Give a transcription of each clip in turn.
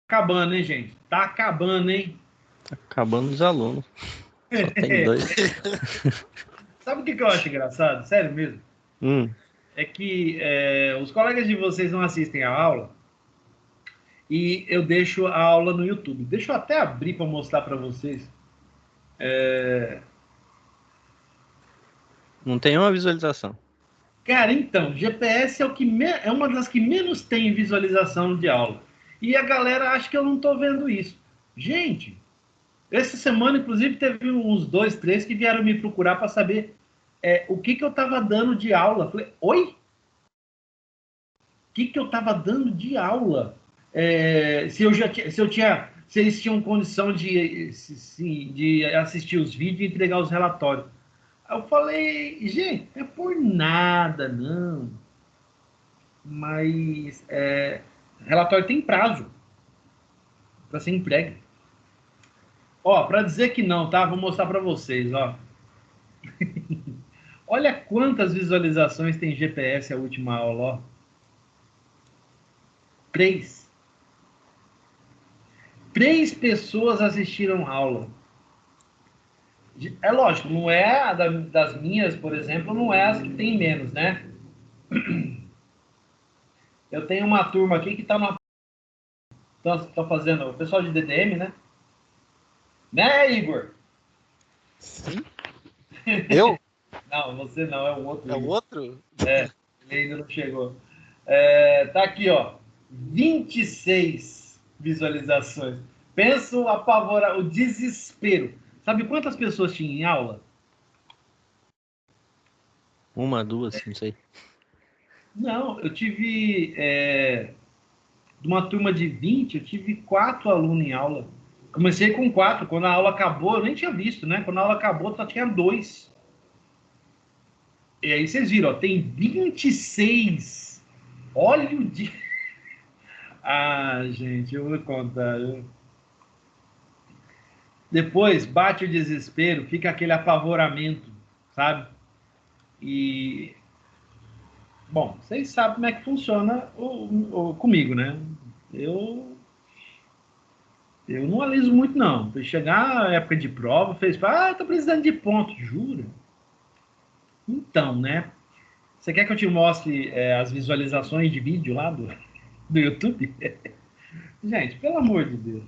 acabando, hein, gente? Tá acabando, hein? Tá acabando os alunos. Só tem 2. Sabe o que eu acho engraçado? Sério mesmo? É que os colegas de vocês não assistem a aula e eu deixo a aula no YouTube. Deixa eu até abrir para mostrar para vocês. Não tem uma visualização. Cara, então, GPS é, é uma das que menos tem visualização de aula. E a galera acha que eu não estou vendo isso. Gente, essa semana, inclusive, teve uns 2, 3 que vieram me procurar para saber o que eu estava dando de aula. Falei, oi? O que eu estava dando de aula? Se eles tinham condição de assistir os vídeos e entregar os relatórios. Aí eu falei, gente, não é por nada, não. Mas relatório tem prazo para ser entregue. Ó, para dizer que não, tá? Vou mostrar para vocês, ó. Olha quantas visualizações tem GPS a última aula, ó. 3. 3 pessoas assistiram a aula. É lógico, não é das minhas, por exemplo, não é as que tem menos, né? Eu tenho uma turma aqui que tá fazendo, o pessoal de DDM, né? Né, Igor? Sim. Eu? Não, você não, é o outro. É o Igor. outro? Ele ainda não chegou. Tá aqui, ó. 26 visualizações. Pensa o apavorar, o desespero. Sabe quantas pessoas tinha em aula? 1, 2, não sei. Não, eu tive. De uma turma de 20, eu tive 4 alunos em aula. Comecei com 4. Quando a aula acabou, eu nem tinha visto, né? Quando a aula acabou, só tinha 2. E aí vocês viram, ó, tem 26. Olha o dia. Ah, gente, eu vou contar. Depois bate o desespero, fica aquele apavoramento, sabe? E, bom, vocês sabem como é que funciona comigo, né? Eu, eu não aliso muito, não. Chegar a época de prova, fez, tô precisando de ponto, jura? Então, né? Você quer que eu te mostre as visualizações de vídeo lá do YouTube? Gente, pelo amor de Deus.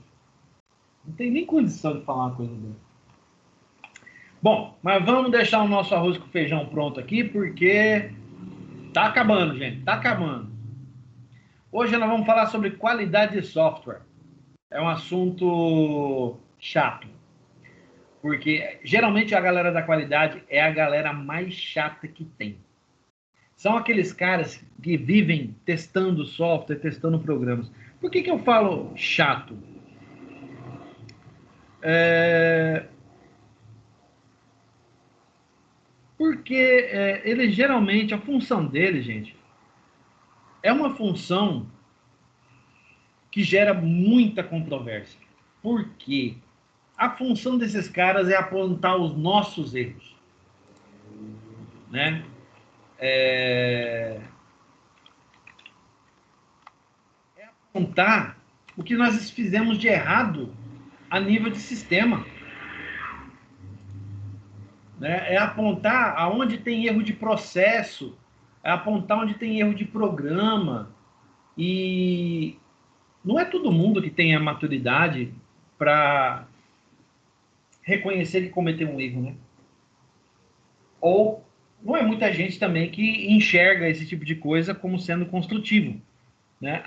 Não tem nem condição de falar uma coisa dessa. Bom, mas vamos deixar o nosso arroz com feijão pronto aqui, porque tá acabando, gente, tá acabando. Hoje nós vamos falar sobre qualidade de software. É um assunto chato, porque geralmente a galera da qualidade é a galera mais chata que tem. São aqueles caras que vivem testando software, testando programas. Por que eu falo chato? Porque ele geralmente, a função dele, gente, é uma função que gera muita controvérsia. Por quê? A função desses caras é apontar os nossos erros, né? Apontar o que nós fizemos de errado a nível de sistema, né? É apontar aonde tem erro de processo, é apontar onde tem erro de programa. E não é todo mundo que tem a maturidade para reconhecer que cometeu um erro, né? Ou não é muita gente também que enxerga esse tipo de coisa como sendo construtivo, né?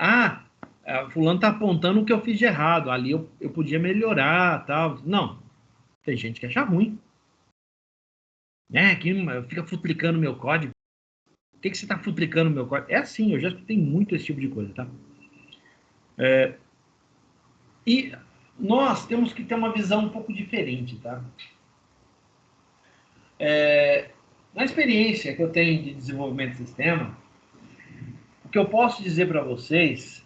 Fulano está apontando o que eu fiz de errado, ali eu podia melhorar, tal. Não, tem gente que acha ruim, né? Que fica futricando meu código. Por que você está futricando meu código? É assim, eu já escutei muito esse tipo de coisa, tá? E nós temos que ter uma visão um pouco diferente, tá? Na experiência que eu tenho de desenvolvimento de sistema, o que eu posso dizer para vocês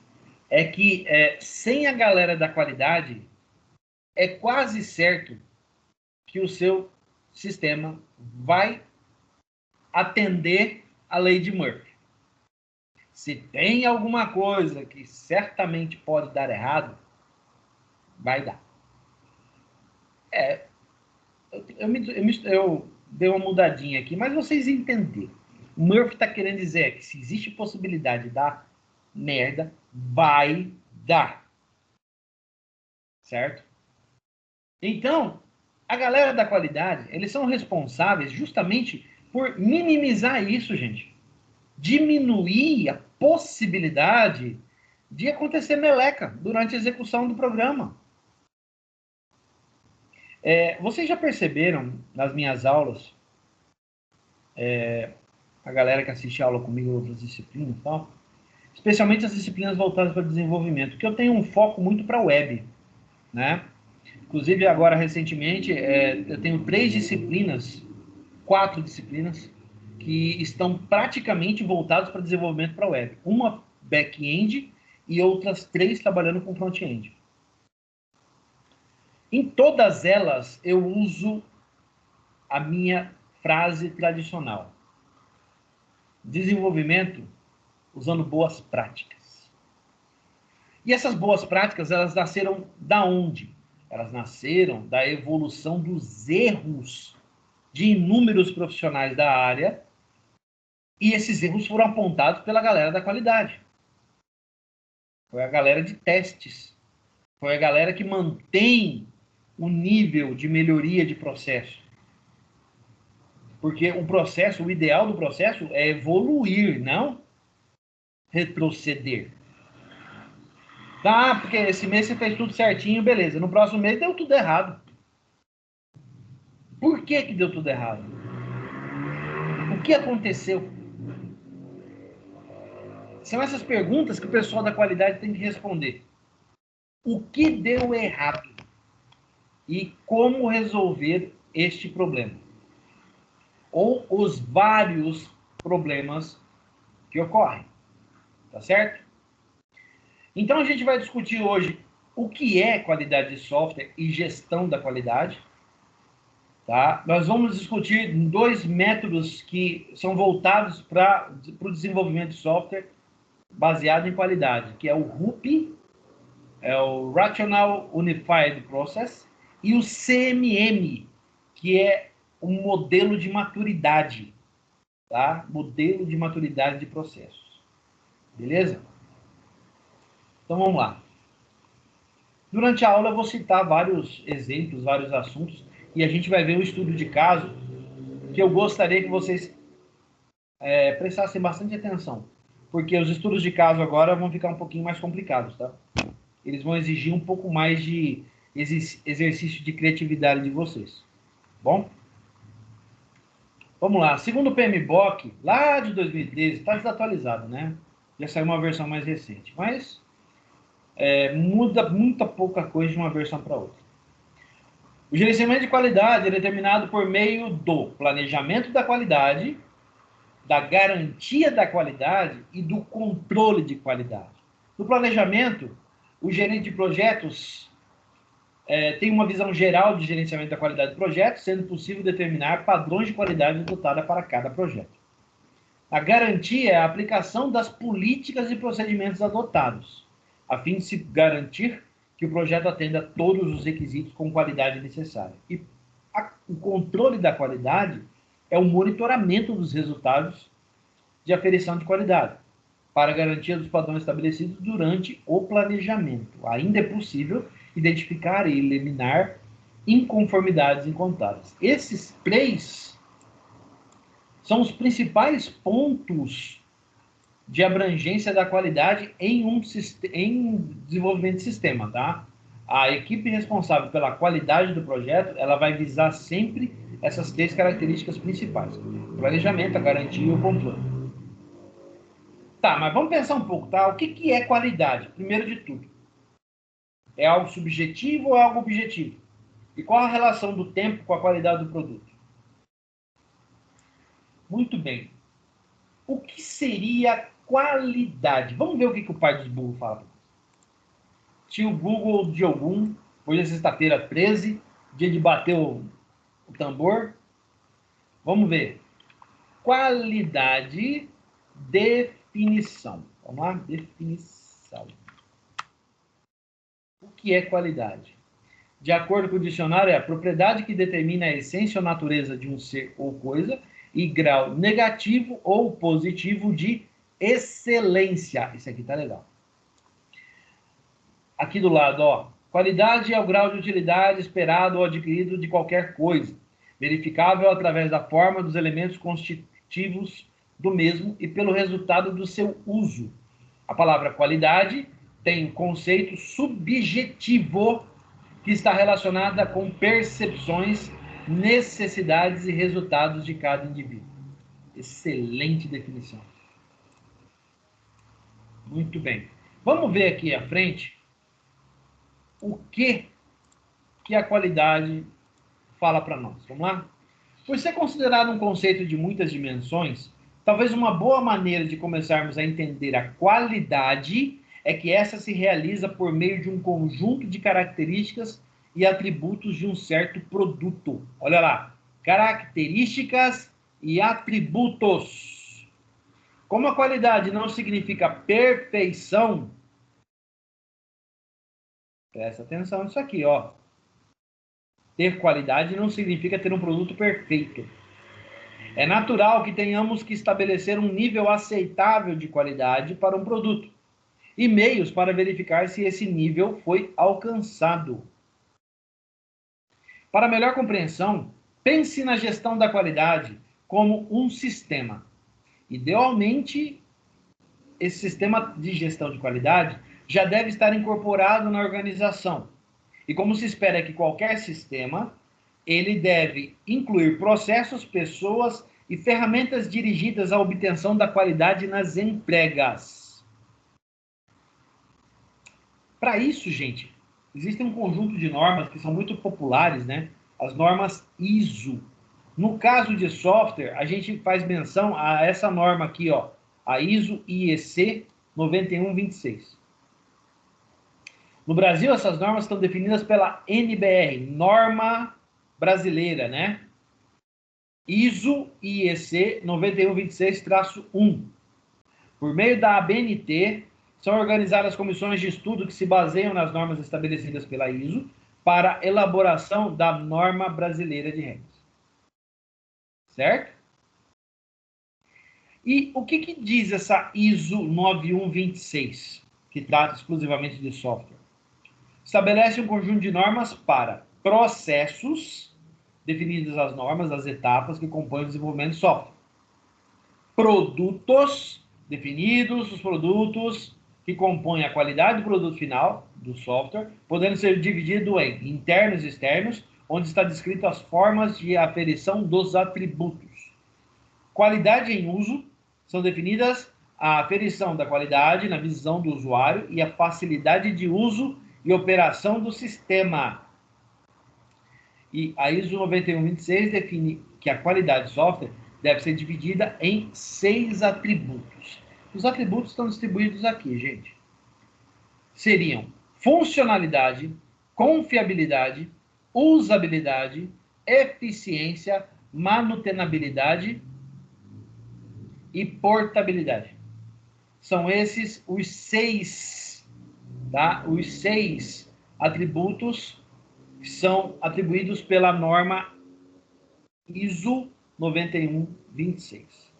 é que sem a galera da qualidade, é quase certo que o seu sistema vai atender a lei de Murphy. Se tem alguma coisa que certamente pode dar errado, Vai dar. Eu dei uma mudadinha aqui, mas vocês entenderam. O Murphy está querendo dizer que se existe possibilidade de dar merda, vai dar. Certo? Então, a galera da qualidade, eles são responsáveis justamente por minimizar isso, gente. Diminuir a possibilidade de acontecer meleca durante a execução do programa. Vocês já perceberam nas minhas aulas, a galera que assiste aula comigo em outras disciplinas e tal, especialmente as disciplinas voltadas para desenvolvimento, que eu tenho um foco muito para a web, né? Inclusive, agora, recentemente, eu tenho 4 disciplinas, que estão praticamente voltadas para desenvolvimento para a web. Uma back-end e outras 3 trabalhando com front-end. Em todas elas, eu uso a minha frase tradicional. Desenvolvimento usando boas práticas. E essas boas práticas, elas nasceram da onde? Elas nasceram da evolução dos erros de inúmeros profissionais da área, e esses erros foram apontados pela galera da qualidade. Foi a galera de testes. Foi a galera que mantém o nível de melhoria de processo. Porque o ideal do processo é evoluir, não retroceder. Porque esse mês você fez tudo certinho, beleza. No próximo mês deu tudo errado. Por que deu tudo errado? O que aconteceu? São essas perguntas que o pessoal da qualidade tem que responder. O que deu errado? E como resolver este problema? Ou os vários problemas que ocorrem. Tá certo? Então, a gente vai discutir hoje o que é qualidade de software e gestão da qualidade. Tá? Nós vamos discutir 2 métodos que são voltados para o desenvolvimento de software baseado em qualidade, que é o RUP, o Rational Unified Process, e o CMM, que é um modelo de maturidade, tá? Modelo de maturidade de processos. Beleza? Então vamos lá. Durante a aula eu vou citar vários exemplos, vários assuntos, e a gente vai ver um estudo de caso que eu gostaria que vocês prestassem bastante atenção, porque os estudos de caso agora vão ficar um pouquinho mais complicados, tá? Eles vão exigir um pouco mais de exercício de criatividade de vocês. Bom? Vamos lá. Segundo o PMBOK, lá de 2013, está desatualizado, né? Já saiu uma versão mais recente, mas muda muita pouca coisa de uma versão para outra. O gerenciamento de qualidade é determinado por meio do planejamento da qualidade, da garantia da qualidade e do controle de qualidade. No planejamento, o gerente de projetos tem uma visão geral de gerenciamento da qualidade do projeto, sendo possível determinar padrões de qualidade adotada para cada projeto. A garantia é a aplicação das políticas e procedimentos adotados, a fim de se garantir que o projeto atenda todos os requisitos com qualidade necessária. E o controle da qualidade é o monitoramento dos resultados de aferição de qualidade, para a garantia dos padrões estabelecidos durante o planejamento. Ainda é possível identificar e eliminar inconformidades encontradas. Esses 3 são os principais pontos de abrangência da qualidade em desenvolvimento de sistema, tá? A equipe responsável pela qualidade do projeto, ela vai visar sempre essas 3 características principais: o planejamento, a garantia e o controle. Tá, mas vamos pensar um pouco, tá? O que é qualidade? Primeiro de tudo, é algo subjetivo ou é algo objetivo? E qual a relação do tempo com a qualidade do produto? Muito bem. O que seria qualidade? Vamos ver o que o pai dos burros fala. Tio Google de algum, hoje é sexta-feira 13, dia de bater o tambor. Vamos ver. Qualidade, definição. Vamos lá? Definição. O que é qualidade? De acordo com o dicionário, é a propriedade que determina a essência ou natureza de um ser ou coisa e grau negativo ou positivo de excelência. Isso aqui tá legal. Aqui do lado, ó. Qualidade é o grau de utilidade esperado ou adquirido de qualquer coisa, verificável através da forma dos elementos constitutivos do mesmo e pelo resultado do seu uso. A palavra qualidade tem um conceito subjetivo que está relacionada com percepções, necessidades e resultados de cada indivíduo. Excelente definição. Muito bem. Vamos ver aqui à frente o que a qualidade fala para nós. Vamos lá? Por ser considerado um conceito de muitas dimensões, talvez uma boa maneira de começarmos a entender a qualidade é que essa se realiza por meio de um conjunto de características e atributos de um certo produto. Olha lá, características e atributos. Como a qualidade não significa perfeição, presta atenção nisso aqui, ó. Ter qualidade não significa ter um produto perfeito. É natural que tenhamos que estabelecer um nível aceitável de qualidade para um produto e meios para verificar se esse nível foi alcançado. Para melhor compreensão, pense na gestão da qualidade como um sistema. Idealmente, esse sistema de gestão de qualidade já deve estar incorporado na organização. E como se espera que qualquer sistema, ele deve incluir processos, pessoas e ferramentas dirigidas à obtenção da qualidade nas entregas. Para isso, gente, existem um conjunto de normas que são muito populares, né? As normas ISO. No caso de software, a gente faz menção a essa norma aqui, ó, a ISO IEC 9126. No Brasil, essas normas estão definidas pela NBR, Norma Brasileira, né? ISO IEC 9126-1. Por meio da ABNT, são organizadas comissões de estudo que se baseiam nas normas estabelecidas pela ISO para elaboração da Norma Brasileira de Regras. Certo? E o que diz essa ISO 9126, que trata exclusivamente de software? Estabelece um conjunto de normas para processos, definidas as normas, as etapas que compõem o desenvolvimento de software. Produtos, definidos os produtos que compõem a qualidade do produto final do software, podendo ser dividido em internos e externos, onde está descrito as formas de aferição dos atributos. Qualidade em uso, são definidas a aferição da qualidade na visão do usuário e a facilidade de uso e operação do sistema. E a ISO 9126 define que a qualidade de software deve ser dividida em 6 atributos. Os atributos estão distribuídos aqui, gente. Seriam funcionalidade, confiabilidade, usabilidade, eficiência, manutenabilidade e portabilidade. São esses os 6, tá? Os 6 atributos que são atribuídos pela norma ISO 9126.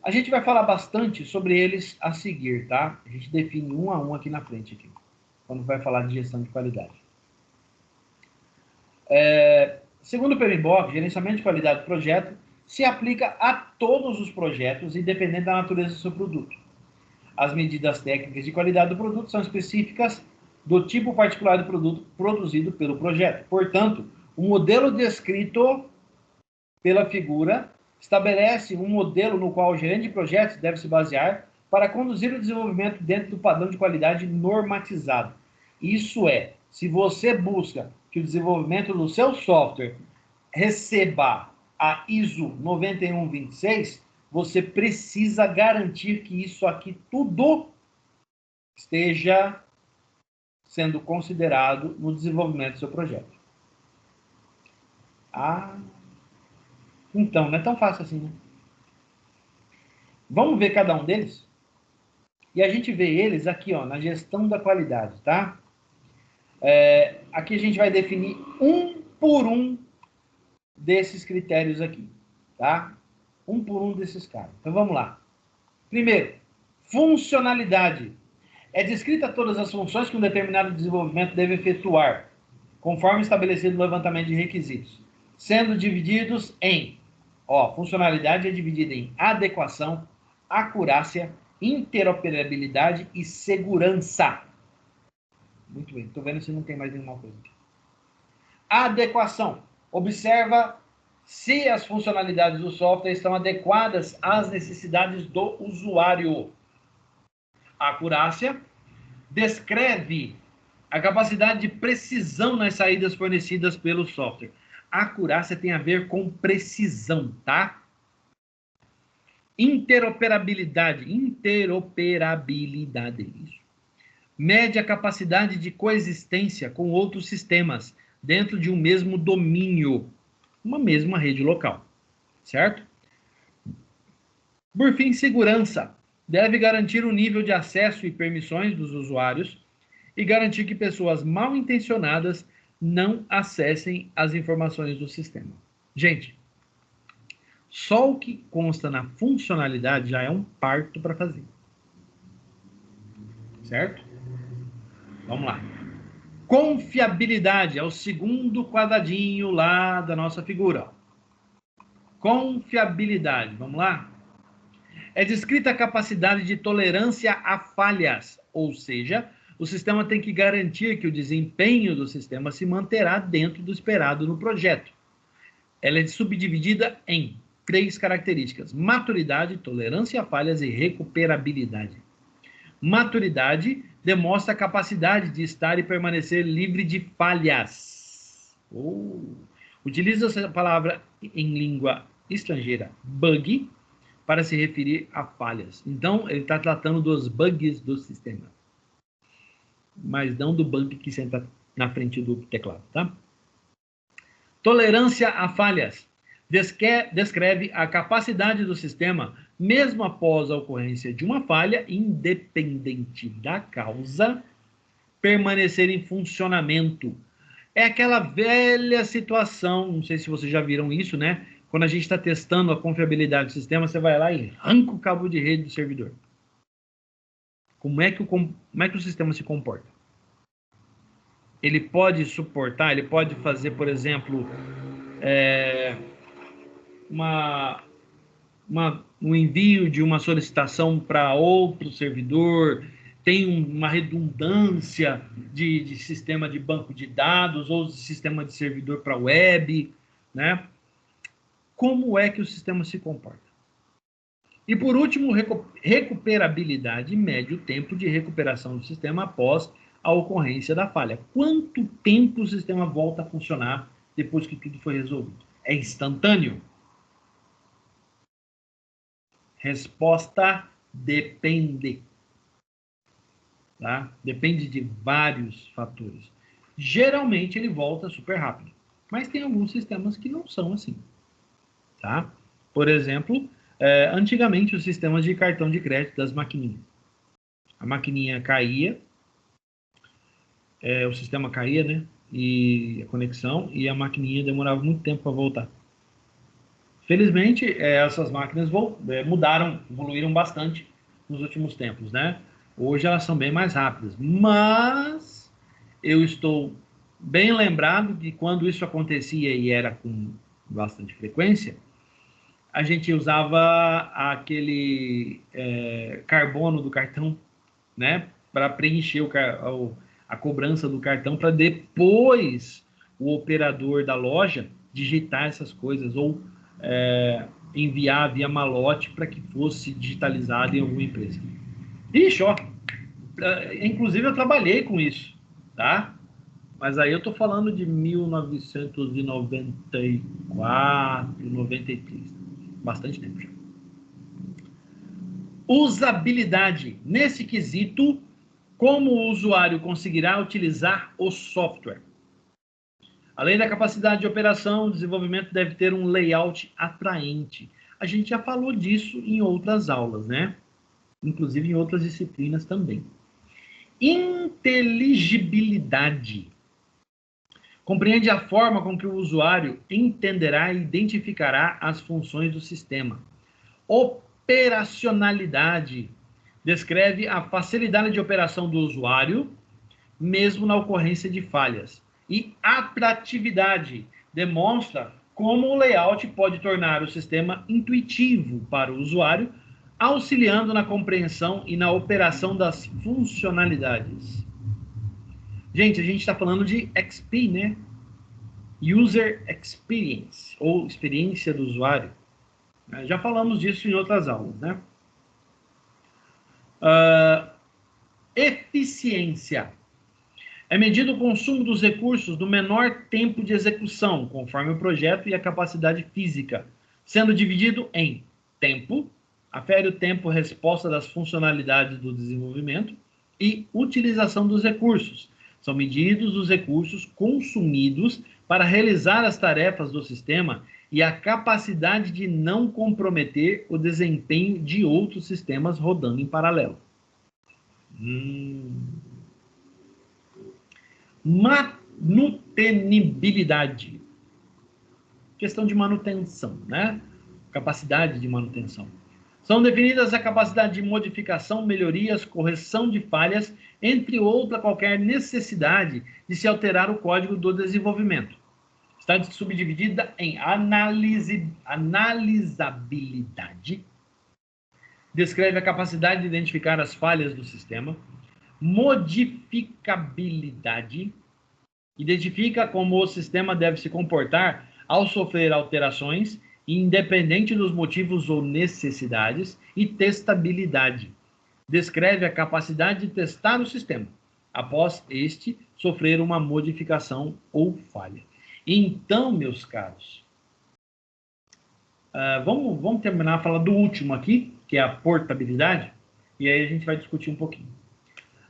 A gente vai falar bastante sobre eles a seguir, tá? A gente define um a um aqui na frente, aqui, quando vai falar de gestão de qualidade. Segundo o PMBOK, gerenciamento de qualidade do projeto se aplica a todos os projetos, independente da natureza do seu produto. As medidas técnicas de qualidade do produto são específicas do tipo particular do produto produzido pelo projeto. Portanto, o modelo descrito pela figura estabelece um modelo no qual o gerente de projetos deve se basear para conduzir o desenvolvimento dentro do padrão de qualidade normatizado. Isso é, se você busca que o desenvolvimento do seu software receba a ISO 9126, você precisa garantir que isso aqui tudo esteja sendo considerado no desenvolvimento do seu projeto. Então, não é tão fácil assim, né? Vamos ver cada um deles? E a gente vê eles aqui, ó, na gestão da qualidade, tá? Aqui a gente vai definir um por um desses critérios aqui, tá? Um por um desses caras. Então vamos lá. Primeiro, funcionalidade. É descrita todas as funções que um determinado desenvolvimento deve efetuar, conforme estabelecido no levantamento de requisitos, sendo divididos em, funcionalidade é dividida em adequação, acurácia, interoperabilidade e segurança. Muito bem, estou vendo se não tem mais nenhuma coisa aqui. Adequação. Observa se as funcionalidades do software estão adequadas às necessidades do usuário. Acurácia. Descreve a capacidade de precisão nas saídas fornecidas pelo software. A acurácia tem a ver com precisão, tá? Interoperabilidade, isso. Mede a capacidade de coexistência com outros sistemas dentro de um mesmo domínio, uma mesma rede local, certo? Por fim, segurança. Deve garantir o nível de acesso e permissões dos usuários e garantir que pessoas mal intencionadas não acessem as informações do sistema. Gente, só o que consta na funcionalidade já é um parto para fazer. Certo? Vamos lá. Confiabilidade é o segundo quadradinho lá da nossa figura. Confiabilidade, vamos lá? É descrita a capacidade de tolerância a falhas, ou seja, o sistema tem que garantir que o desempenho do sistema se manterá dentro do esperado no projeto. Ela é subdividida em 3 características: maturidade, tolerância a falhas e recuperabilidade. Maturidade demonstra a capacidade de estar e permanecer livre de falhas. Utiliza a palavra em língua estrangeira, bug, para se referir a falhas. Então, ele está tratando dos bugs do sistema. Mas não do bug que senta na frente do teclado, tá? Tolerância a falhas. Descreve a capacidade do sistema, mesmo após a ocorrência de uma falha, independente da causa, permanecer em funcionamento. É aquela velha situação, não sei se vocês já viram isso, né? Quando a gente está testando a confiabilidade do sistema, você vai lá e arranca o cabo de rede do servidor. Como é que o sistema se comporta? Ele pode suportar, ele pode fazer, por exemplo, um envio de uma solicitação para outro servidor, tem uma redundância de sistema de banco de dados ou de sistema de servidor para web, né? Como é que o sistema se comporta? E, por último, recuperabilidade mede o tempo de recuperação do sistema após a ocorrência da falha. Quanto tempo o sistema volta a funcionar depois que tudo foi resolvido? É instantâneo? Resposta: depende. Tá? Depende de vários fatores. Geralmente ele volta super rápido, mas tem alguns sistemas que não são assim. Tá? Por exemplo, antigamente os sistemas de cartão de crédito das maquininhas. A maquininha caía, o sistema caía, né? E a conexão, e a maquininha demorava muito tempo para voltar. Felizmente, essas máquinas mudaram, evoluíram bastante nos últimos tempos, né? Hoje elas são bem mais rápidas, mas eu estou bem lembrado de quando isso acontecia e era com bastante frequência, a gente usava aquele carbono do cartão, né, para preencher a cobrança do cartão, para depois o operador da loja digitar essas coisas ou enviar via malote para que fosse digitalizado em alguma empresa. Ixi, inclusive eu trabalhei com isso, tá? Mas aí eu estou falando de 1994, 93. Bastante tempo já. Usabilidade. Nesse quesito, como o usuário conseguirá utilizar o software? Além da capacidade de operação, o desenvolvimento deve ter um layout atraente. A gente já falou disso em outras aulas, né? Inclusive em outras disciplinas também. Inteligibilidade. Compreende a forma com que o usuário entenderá e identificará as funções do sistema. Operacionalidade. Descreve a facilidade de operação do usuário, mesmo na ocorrência de falhas. E atratividade. Demonstra como o layout pode tornar o sistema intuitivo para o usuário, auxiliando na compreensão e na operação das funcionalidades. Gente, a gente está falando de XP, né? User Experience, ou experiência do usuário. Já falamos disso em outras aulas, né? Eficiência. É medido o consumo dos recursos no menor tempo de execução, conforme o projeto e a capacidade física, sendo dividido em tempo, afere o tempo-resposta das funcionalidades do desenvolvimento, e utilização dos recursos. São medidos os recursos consumidos para realizar as tarefas do sistema e a capacidade de não comprometer o desempenho de outros sistemas rodando em paralelo. Manutenibilidade. Questão de manutenção, né? Capacidade de manutenção. São definidas a capacidade de modificação, melhorias, correção de falhas, entre outra qualquer necessidade de se alterar o código do desenvolvimento. Está subdividida em analisabilidade. Descreve a capacidade de identificar as falhas do sistema. Modificabilidade. Identifica como o sistema deve se comportar ao sofrer alterações, independente dos motivos ou necessidades. E testabilidade. Descreve a capacidade de testar o sistema, após este sofrer uma modificação ou falha. Então, meus caros, vamos terminar a falar do último aqui, que é a portabilidade, e aí a gente vai discutir um pouquinho.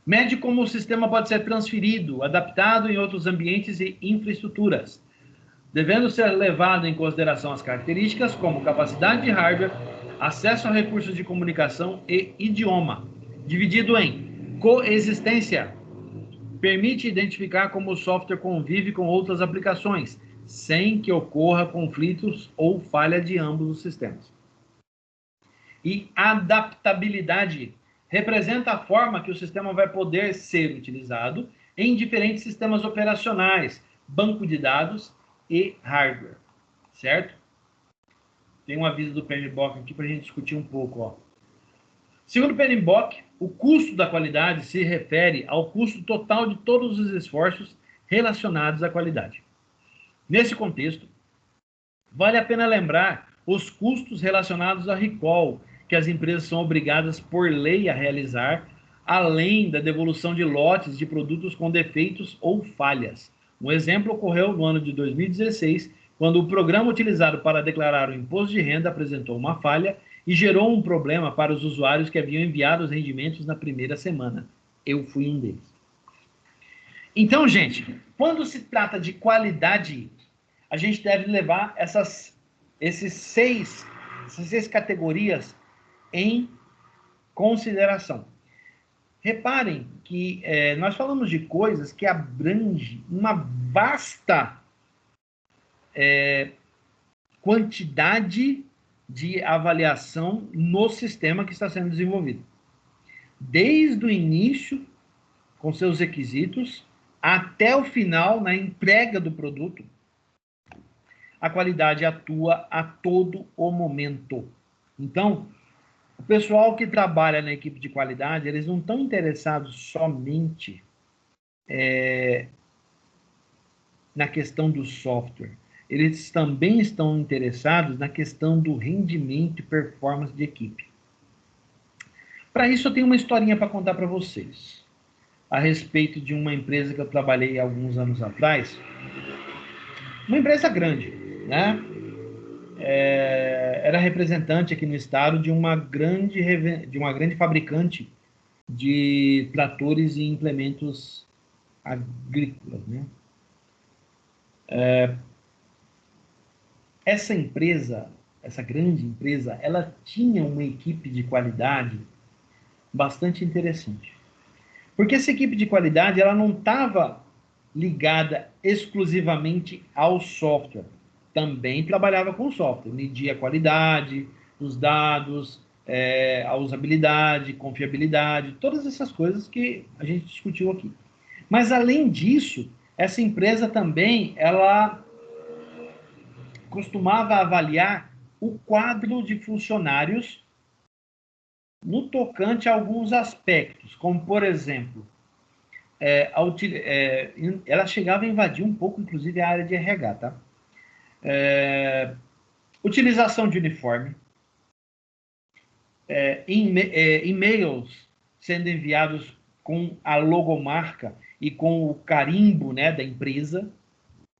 Mede como o sistema pode ser transferido, adaptado em outros ambientes e infraestruturas, devendo ser levado em consideração as características como capacidade de hardware, acesso a recursos de comunicação e idioma, dividido em coexistência. Permite identificar como o software convive com outras aplicações, sem que ocorra conflitos ou falha de ambos os sistemas. E adaptabilidade representa a forma que o sistema vai poder ser utilizado em diferentes sistemas operacionais, banco de dados e hardware, certo? Tem um aviso do PMBOK aqui para a gente discutir um pouco, ó. Segundo o PMBOK, o custo da qualidade se refere ao custo total de todos os esforços relacionados à qualidade. Nesse contexto, vale a pena lembrar os custos relacionados ao recall, que as empresas são obrigadas por lei a realizar, além da devolução de lotes de produtos com defeitos ou falhas. Um exemplo ocorreu no ano de 2016, quando o programa utilizado para declarar o imposto de renda apresentou uma falha e gerou um problema para os usuários que haviam enviado os rendimentos na primeira semana. Eu fui um deles. Então, gente, quando se trata de qualidade, a gente deve levar essas seis categorias em consideração. Reparem que nós falamos de coisas que abrangem uma vasta quantidade de avaliação no sistema que está sendo desenvolvido. Desde o início, com seus requisitos, até o final, na entrega do produto, a qualidade atua a todo o momento. Então, o pessoal que trabalha na equipe de qualidade, eles não estão interessados somente na questão do software. Eles também estão interessados na questão do rendimento e performance de equipe. Para isso, eu tenho uma historinha para contar para vocês, a respeito de uma empresa que eu trabalhei há alguns anos atrás. Uma empresa grande, né? Era representante aqui no estado de uma grande fabricante de tratores e implementos agrícolas, né? Essa empresa, essa grande empresa, ela tinha uma equipe de qualidade bastante interessante. Porque essa equipe de qualidade, ela não estava ligada exclusivamente ao software. Também trabalhava com software, media a qualidade, os dados, a usabilidade, confiabilidade, todas essas coisas que a gente discutiu aqui. Mas, além disso, essa empresa também, ela costumava avaliar o quadro de funcionários no tocante a alguns aspectos, como, por exemplo, ela chegava a invadir um pouco, inclusive, a área de RH, tá? Utilização de uniforme, e-mails sendo enviados com a logomarca e com o carimbo, né, da empresa,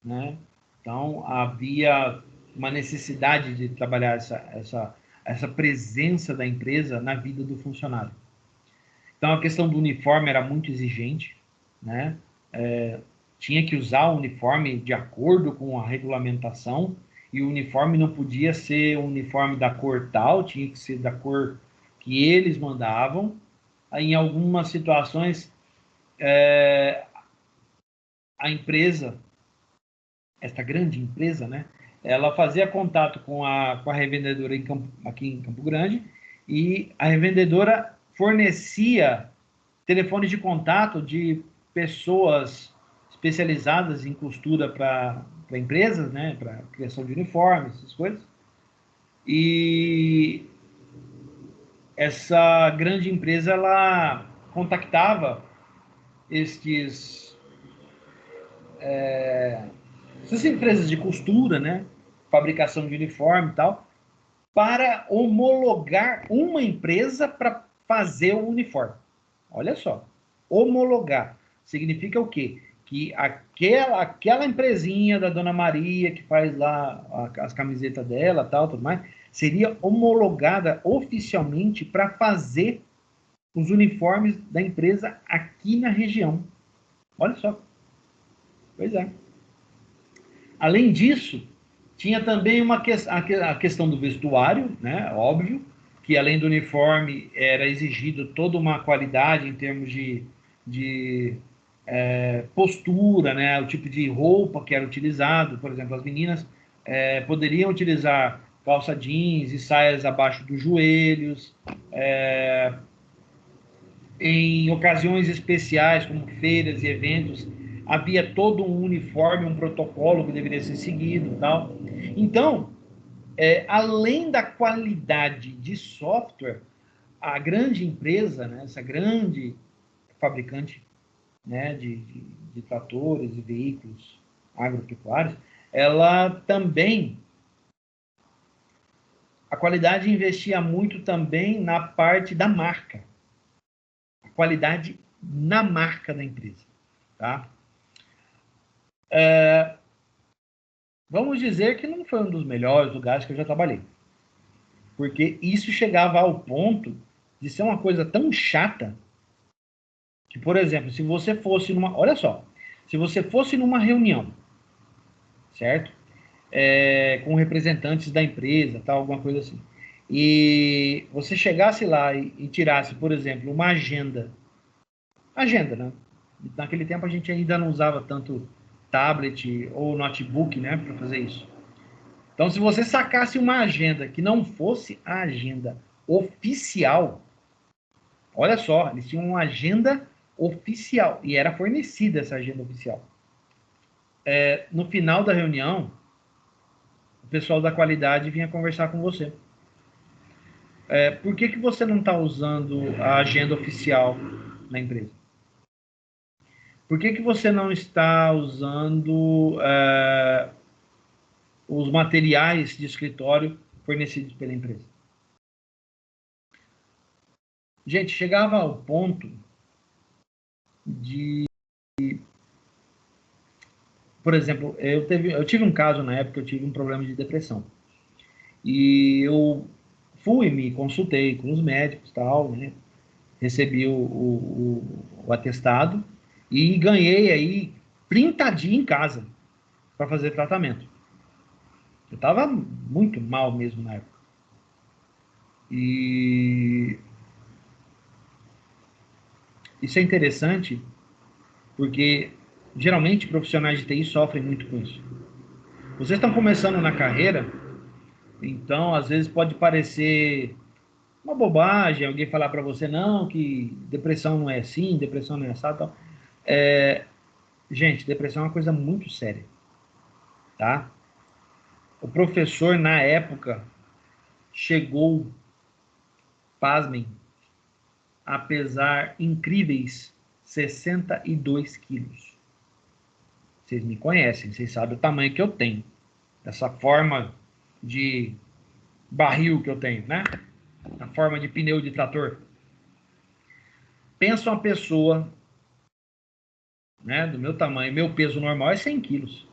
né? Então, havia uma necessidade de trabalhar essa presença da empresa na vida do funcionário. Então, a questão do uniforme era muito exigente, né? Tinha que usar o uniforme de acordo com a regulamentação, e o uniforme não podia ser um uniforme da cor tal, tinha que ser da cor que eles mandavam. Em algumas situações, a empresa, esta grande empresa, né, ela fazia contato com a revendedora aqui em Campo Grande, e a revendedora fornecia telefones de contato de pessoas especializadas em costura para empresas, né, para criação de uniformes, essas coisas. E essa grande empresa, ela contactava essas empresas de costura, né, fabricação de uniforme e tal, para homologar uma empresa para fazer o uniforme. Olha só, homologar significa o quê? Que aquela empresinha da Dona Maria que faz lá as camisetas dela, tal, tudo mais, seria homologada oficialmente para fazer os uniformes da empresa aqui na região. Olha só. Pois é. Além disso, tinha também a questão do vestuário, né? Óbvio, que além do uniforme era exigido toda uma qualidade em termos de postura, né? O tipo de roupa que era utilizado. Por exemplo, as meninas poderiam utilizar calça jeans e saias abaixo dos joelhos. Em ocasiões especiais, como feiras e eventos, havia todo um uniforme, um protocolo que deveria ser seguido, tal. Então, além da qualidade de software, a grande empresa, né, essa grande fabricante, né, de tratores e veículos agropecuários, ela também, a qualidade investia muito também na parte da marca, a qualidade na marca da empresa, tá? Vamos dizer que não foi um dos melhores lugares que eu já trabalhei, porque isso chegava ao ponto de ser uma coisa tão chata que, por exemplo, se você fosse numa... Olha só, se você fosse numa reunião, certo? Com representantes da empresa, tal, alguma coisa assim, e você chegasse lá e tirasse, por exemplo, uma agenda, né? Naquele tempo a gente ainda não usava tanto tablet ou notebook, né, para fazer isso. Então, se você sacasse uma agenda que não fosse a agenda oficial, olha só, eles tinham uma agenda oficial e era fornecida essa agenda oficial. No final da reunião, o pessoal da qualidade vinha conversar com você. Por que você não está usando a agenda oficial na empresa? Por que você não está usando os materiais de escritório fornecidos pela empresa? Gente, chegava ao ponto de... Por exemplo, eu tive um caso na época, eu tive um problema de depressão. E eu fui, me consultei com os médicos, tal, né? Recebi o atestado e ganhei aí 30 dias em casa para fazer tratamento. Eu estava muito mal mesmo na época. E Isso é interessante, porque geralmente profissionais de TI sofrem muito com isso. Vocês estão começando na carreira, então às vezes pode parecer uma bobagem alguém falar para você, não, que depressão não é assim, depressão não é assim, tal. Gente, depressão é uma coisa muito séria, tá? O professor, na época, chegou, pasmem, a pesar incríveis 62 quilos. Vocês me conhecem, vocês sabem o tamanho que eu tenho. Essa forma de barril que eu tenho, né? A forma de pneu de trator. Pensa uma pessoa, né, do meu tamanho, meu peso normal é 100 quilos.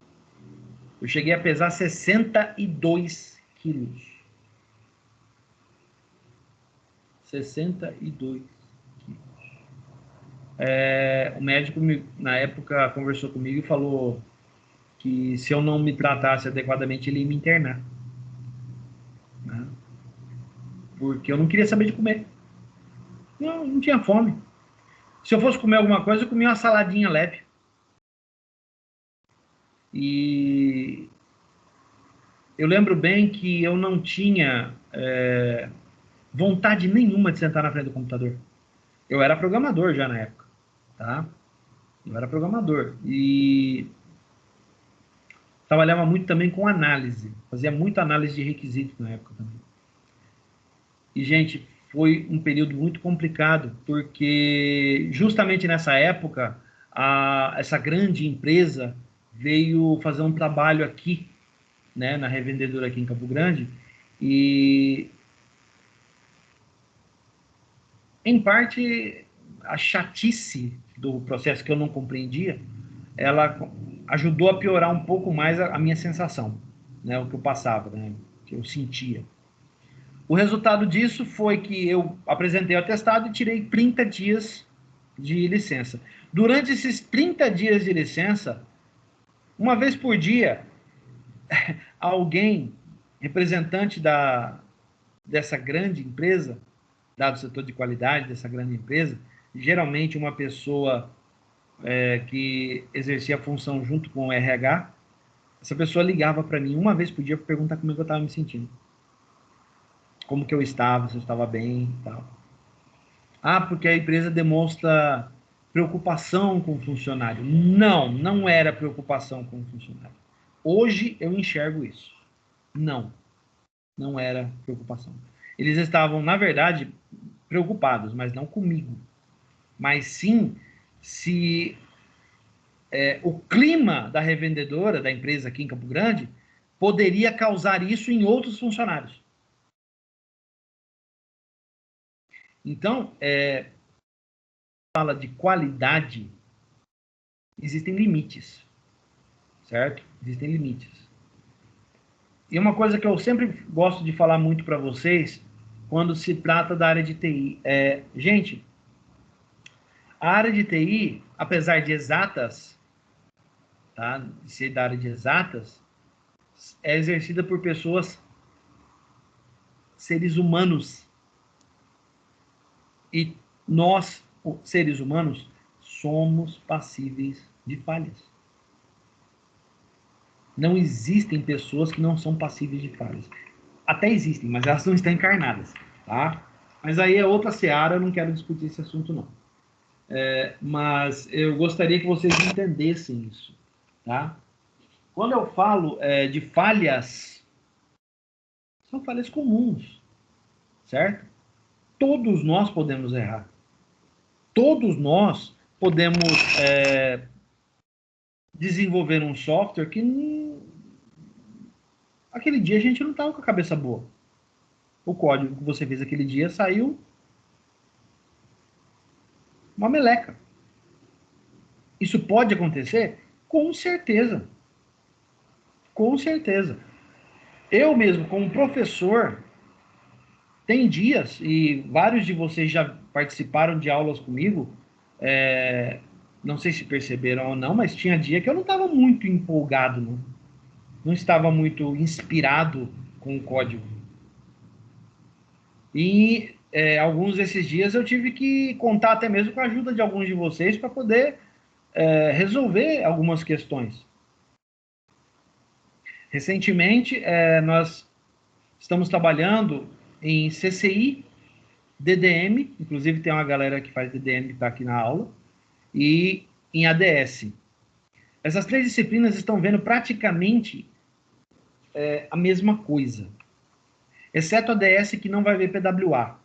Eu cheguei a pesar 62 quilos. 62 quilos. O médico, na época, conversou comigo e falou que se eu não me tratasse adequadamente, ele ia me internar. Né? Porque eu não queria saber de comer. Não tinha fome. Se eu fosse comer alguma coisa, eu comia uma saladinha leve. E eu lembro bem que eu não tinha vontade nenhuma de sentar na frente do computador. Eu era programador já na época, tá? Eu era programador e trabalhava muito também com análise. Fazia muita análise de requisitos na época também. E, gente, foi um período muito complicado, porque justamente nessa época, essa grande empresa veio fazer um trabalho aqui, né, na revendedora aqui em Campo Grande, e em parte a chatice do processo que eu não compreendia, ela ajudou a piorar um pouco mais a minha sensação, né, o que eu passava, né, o que eu sentia. O resultado disso foi que eu apresentei o atestado e tirei 30 dias de licença. Durante esses 30 dias de licença, uma vez por dia, alguém, representante dessa grande empresa, dado o setor de qualidade dessa grande empresa, geralmente uma pessoa que exercia a função junto com o RH, essa pessoa ligava para mim uma vez por dia para perguntar como eu estava me sentindo. Como que eu estava, se eu estava bem e tal. Porque a empresa demonstra preocupação com o funcionário. Não era preocupação com o funcionário. Hoje eu enxergo isso. Não era preocupação. Eles estavam, na verdade, preocupados, mas não comigo. Mas sim se o clima da revendedora, da empresa aqui em Campo Grande, poderia causar isso em outros funcionários. Então, fala de qualidade, existem limites, certo? Existem limites. E uma coisa que eu sempre gosto de falar muito para vocês, quando se trata da área de TI, gente, a área de TI, apesar de exatas, tá? De ser da área de exatas, é exercida por pessoas, seres humanos. E nós, seres humanos, somos passíveis de falhas. Não existem pessoas que não são passíveis de falhas. Até existem, mas elas não estão encarnadas, tá? Mas aí é outra seara, eu não quero discutir esse assunto, não. Mas eu gostaria que vocês entendessem isso, tá? Quando eu falo de falhas, são falhas comuns, certo? Todos nós podemos errar. Todos nós podemos desenvolver um software que aquele dia a gente não estava com a cabeça boa. O código que você fez aquele dia saiu uma meleca. Isso pode acontecer? Com certeza. Com certeza. Eu mesmo, como professor, tem dias, e vários de vocês já participaram de aulas comigo, não sei se perceberam ou não, mas tinha dia que eu não estava muito empolgado, não estava muito inspirado com o código. E alguns desses dias eu tive que contar até mesmo com a ajuda de alguns de vocês para poder resolver algumas questões. Recentemente, nós estamos trabalhando em CCI, DDM, inclusive tem uma galera que faz DDM que está aqui na aula, e em ADS. Essas três disciplinas estão vendo praticamente a mesma coisa, exceto a ADS que não vai ver PWA,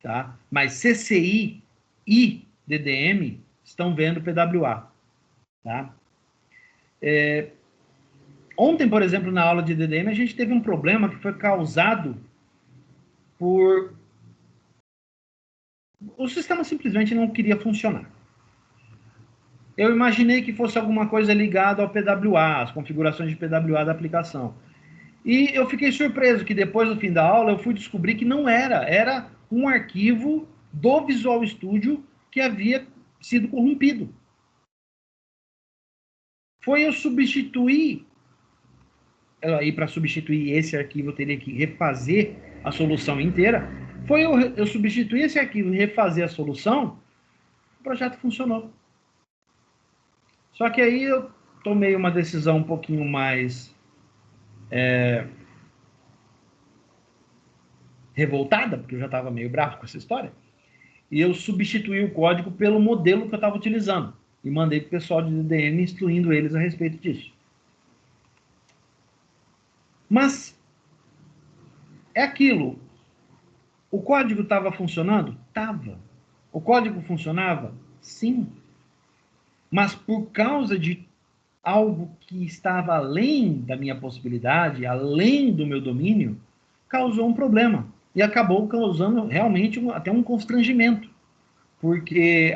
tá? Mas CCI e DDM estão vendo PWA, tá? Ontem, por exemplo, na aula de DDM, a gente teve um problema que foi causado por... O sistema simplesmente não queria funcionar. Eu imaginei que fosse alguma coisa ligada ao PWA, as configurações de PWA da aplicação. E eu fiquei surpreso que depois do fim da aula eu fui descobrir que não era. Era um arquivo do Visual Studio que havia sido corrompido. Foi eu substituir... Aí, para substituir esse arquivo, eu teria que refazer a solução inteira. Foi eu substituir esse arquivo e refazer a solução, o projeto funcionou. Só que aí eu tomei uma decisão um pouquinho mais revoltada, porque eu já estava meio bravo com essa história, e eu substituí o código pelo modelo que eu estava utilizando, e mandei para o pessoal de DDM instruindo eles a respeito disso. Mas é aquilo. O código estava funcionando? Estava. O código funcionava? Sim. Mas por causa de algo que estava além da minha possibilidade, além do meu domínio, causou um problema. E acabou causando realmente até um constrangimento. Porque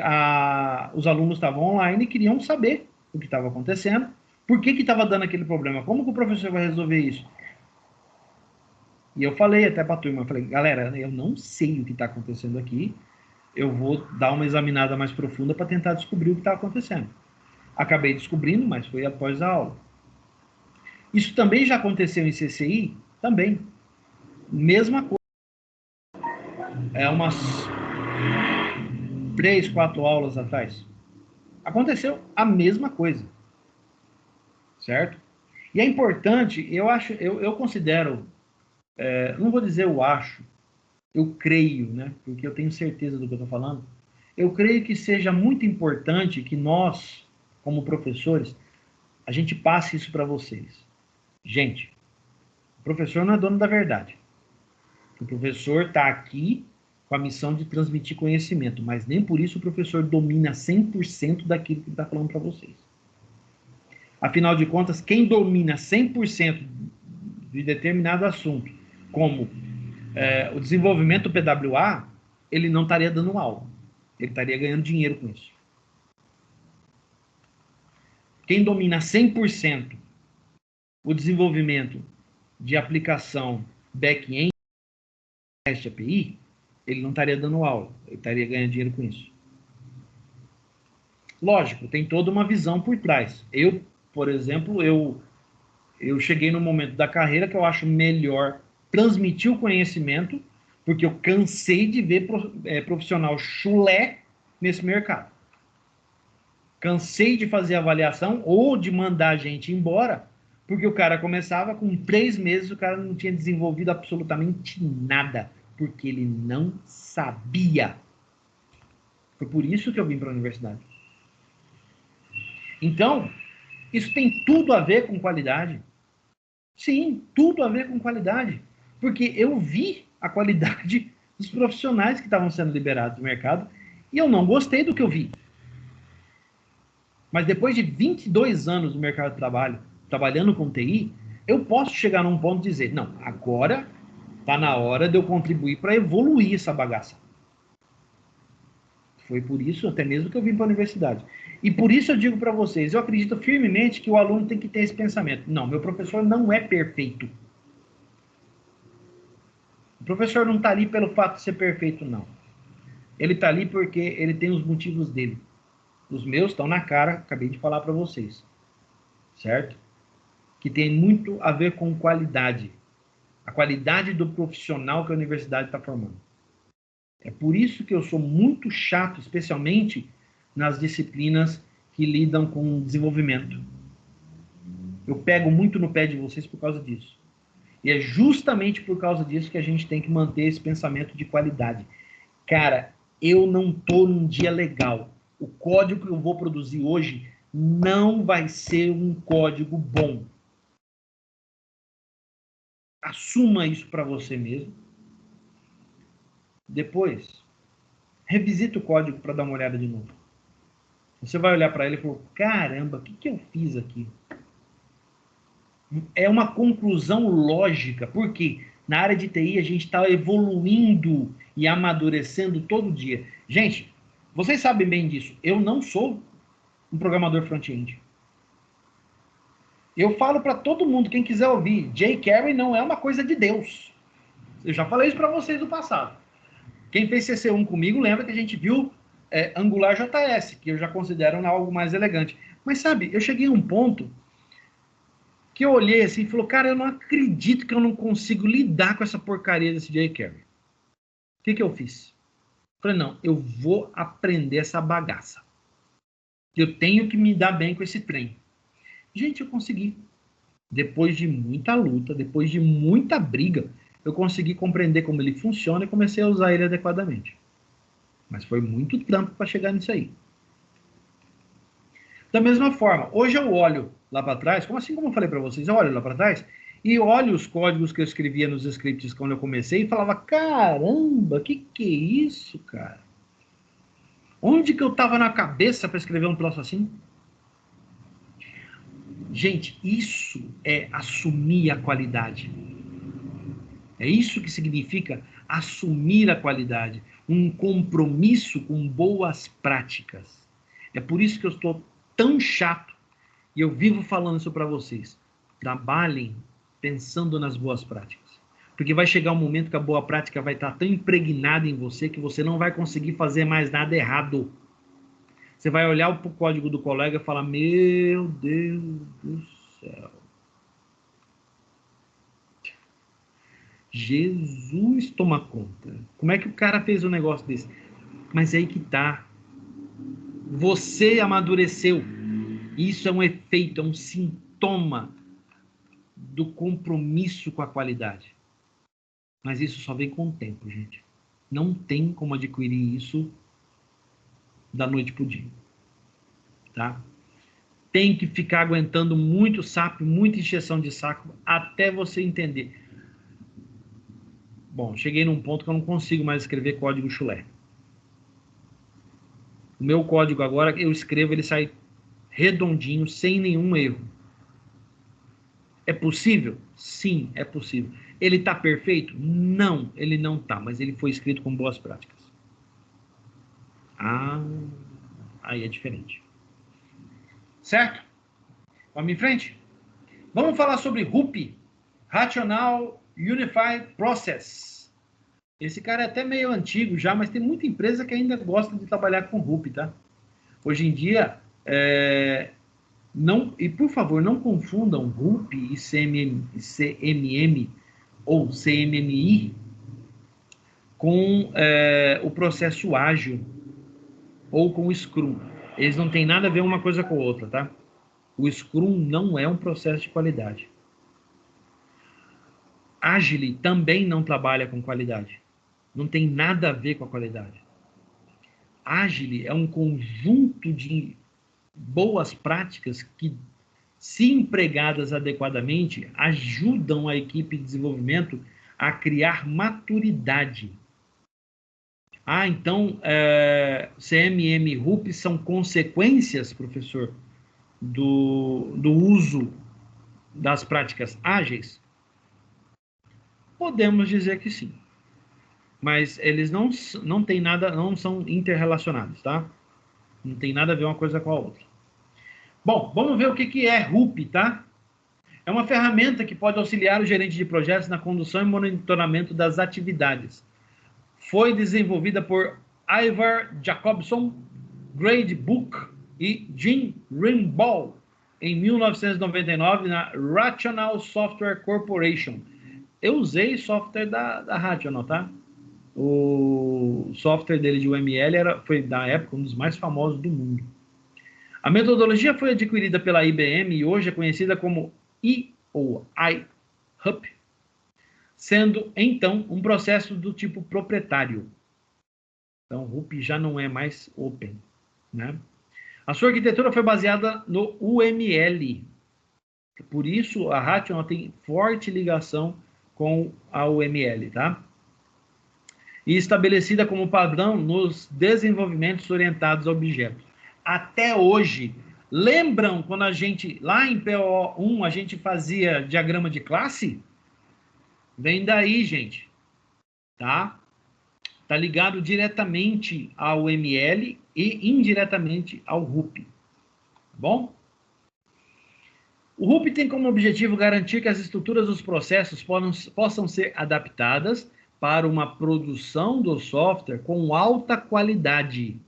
os alunos estavam online e queriam saber o que estava acontecendo, por que estava dando aquele problema, como que o professor vai resolver isso? E eu falei até para a turma, eu falei, galera, eu não sei o que está acontecendo aqui, eu vou dar uma examinada mais profunda para tentar descobrir o que está acontecendo. Acabei descobrindo, mas foi após a aula. Isso também já aconteceu em CCI? Também. Mesma coisa. Umas 3, 4 aulas atrás. Aconteceu a mesma coisa. Certo? E é importante, eu considero, não vou dizer eu acho, eu creio, né? Porque eu tenho certeza do que eu estou falando. Eu creio que seja muito importante que nós, como professores, a gente passe isso para vocês. Gente, o professor não é dono da verdade. O professor está aqui com a missão de transmitir conhecimento, mas nem por isso o professor domina 100% daquilo que ele está falando para vocês. Afinal de contas, quem domina 100% de determinado assunto, como o desenvolvimento PWA, ele não estaria dando aula. Ele estaria ganhando dinheiro com isso. Quem domina 100% o desenvolvimento de aplicação back-end, REST API, ele não estaria dando aula. Ele estaria ganhando dinheiro com isso. Lógico, tem toda uma visão por trás. Eu, por exemplo, eu cheguei no momento da carreira que eu acho melhor transmitir o conhecimento, porque eu cansei de ver profissional chulé nesse mercado. Cansei de fazer avaliação ou de mandar a gente embora, porque o cara começava com 3 meses, o cara não tinha desenvolvido absolutamente nada, porque ele não sabia. Foi por isso que eu vim para a universidade. Então, isso tem tudo a ver com qualidade. Sim, tudo a ver com qualidade. Porque eu vi a qualidade dos profissionais que estavam sendo liberados do mercado e eu não gostei do que eu vi. Mas depois de 22 anos no mercado de trabalho, trabalhando com TI, eu posso chegar num ponto de dizer, não, agora está na hora de eu contribuir para evoluir essa bagaça. Foi por isso até mesmo que eu vim para a universidade. E por isso eu digo para vocês, eu acredito firmemente que o aluno tem que ter esse pensamento. Não, meu professor não é perfeito. O professor não está ali pelo fato de ser perfeito, não. Ele está ali porque ele tem os motivos dele. Os meus estão na cara, acabei de falar para vocês. Certo? Que tem muito a ver com qualidade. A qualidade do profissional que a universidade está formando. É por isso que eu sou muito chato, especialmente nas disciplinas que lidam com desenvolvimento. Eu pego muito no pé de vocês por causa disso. E é justamente por causa disso que a gente tem que manter esse pensamento de qualidade. Cara, eu não tô num dia legal. O código que eu vou produzir hoje não vai ser um código bom. Assuma isso para você mesmo. Depois, revisita o código para dar uma olhada de novo. Você vai olhar para ele e falar, caramba, o que eu fiz aqui? É uma conclusão lógica, porque na área de TI a gente está evoluindo e amadurecendo todo dia. Gente, vocês sabem bem disso. Eu não sou um programador front-end. Eu falo para todo mundo, quem quiser ouvir, jQuery não é uma coisa de Deus. Eu já falei isso para vocês no passado. Quem fez CC1 comigo lembra que a gente viu Angular JS, que eu já considero algo mais elegante. Mas sabe, eu cheguei a um ponto que eu olhei assim e falei, cara, eu não acredito que eu não consigo lidar com essa porcaria desse jQuery. O que eu fiz? Falei, não, eu vou aprender essa bagaça. Eu tenho que me dar bem com esse trem. Gente, eu consegui. Depois de muita luta, depois de muita briga, eu consegui compreender como ele funciona e comecei a usar ele adequadamente. Mas foi muito trampo para chegar nisso aí. Da mesma forma, hoje eu olho lá para trás, assim como eu falei para vocês, eu olho lá para trás e olho os códigos que eu escrevia nos scripts quando eu comecei e falava, caramba, que é isso, cara? Onde que eu estava na cabeça para escrever um troço assim? Gente, isso é assumir a qualidade. É isso que significa assumir a qualidade. Um compromisso com boas práticas. É por isso que eu estou tão chato e eu vivo falando isso para vocês. Trabalhem pensando nas boas práticas. Porque vai chegar um momento que a boa prática vai estar tão impregnada em você que você não vai conseguir fazer mais nada errado. Você vai olhar o código do colega e falar, meu Deus do céu. Jesus toma conta. Como é que o cara fez um negócio desse? Mas é aí que tá. Você amadureceu. Isso é um efeito, é um sintoma do compromisso com a qualidade. Mas isso só vem com o tempo, gente. Não tem como adquirir isso da noite pro dia. Tá? Tem que ficar aguentando muito sapo, muita encheção de saco, até você entender. Bom, cheguei num ponto que eu não consigo mais escrever código chulé. O meu código agora, eu escrevo, ele sai redondinho, sem nenhum erro. É possível? Sim, é possível. Ele está perfeito? Não, ele não está, mas ele foi escrito com boas práticas. Ah, aí é diferente. Certo? Vamos em frente? Vamos falar sobre RUP, Rational Unified Process. Esse cara é até meio antigo já, mas tem muita empresa que ainda gosta de trabalhar com RUP, tá? Hoje em dia, não, e por favor, não confundam RUP e CMM ou CMMI com o processo ágil ou com o Scrum. Eles não têm nada a ver uma coisa com a outra, tá? O Scrum não é um processo de qualidade. Agile também não trabalha com qualidade. Não tem nada a ver com a qualidade. Agile é um conjunto de boas práticas que, se empregadas adequadamente, ajudam a equipe de desenvolvimento a criar maturidade. Então, CMM e RUP são consequências, professor, do uso das práticas ágeis? Podemos dizer que sim. Mas eles não têm nada, não são interrelacionados, tá? Não tem nada a ver uma coisa com a outra. Bom, vamos ver o que é RUP, tá? É uma ferramenta que pode auxiliar o gerente de projetos na condução e monitoramento das atividades. Foi desenvolvida por Ivar Jacobson, Grade Book e Jim Rimbaud em 1999 na Rational Software Corporation. Eu usei software da Rational, tá? O software dele de UML foi, na época, um dos mais famosos do mundo. A metodologia foi adquirida pela IBM e hoje é conhecida como iHup, sendo, então, um processo do tipo proprietário. Então, o Hup já não é mais open, né? A sua arquitetura foi baseada no UML. Por isso, a Rational tem forte ligação com a UML, tá? E estabelecida como padrão nos desenvolvimentos orientados a objetos. Até hoje, lembram quando a gente, lá em PO1, a gente fazia diagrama de classe? Vem daí, gente, tá? Tá ligado diretamente ao ML e indiretamente ao RUP, tá bom? O RUP tem como objetivo garantir que as estruturas dos processos possam ser adaptadas para uma produção do software com alta qualidade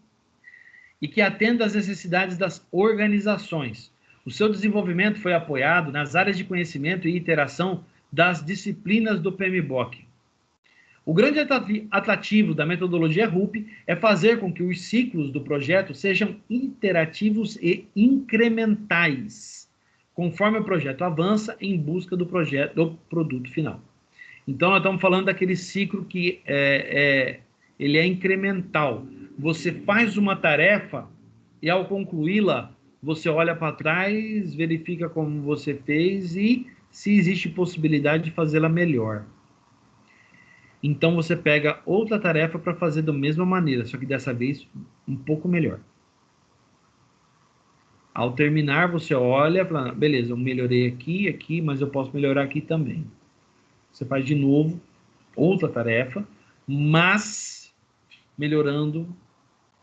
e que atenda às necessidades das organizações. O seu desenvolvimento foi apoiado nas áreas de conhecimento e interação das disciplinas do PMBOK. O grande atrativo da metodologia RUP é fazer com que os ciclos do projeto sejam interativos e incrementais, conforme o projeto avança em busca do produto final. Então, nós estamos falando daquele ciclo que ele é incremental. Você faz uma tarefa e, ao concluí-la, você olha para trás, verifica como você fez e se existe possibilidade de fazê-la melhor. Então, você pega outra tarefa para fazer da mesma maneira, só que dessa vez um pouco melhor. Ao terminar, você olha e fala, beleza, eu melhorei aqui, mas eu posso melhorar aqui também. Você faz de novo outra tarefa, mas melhorando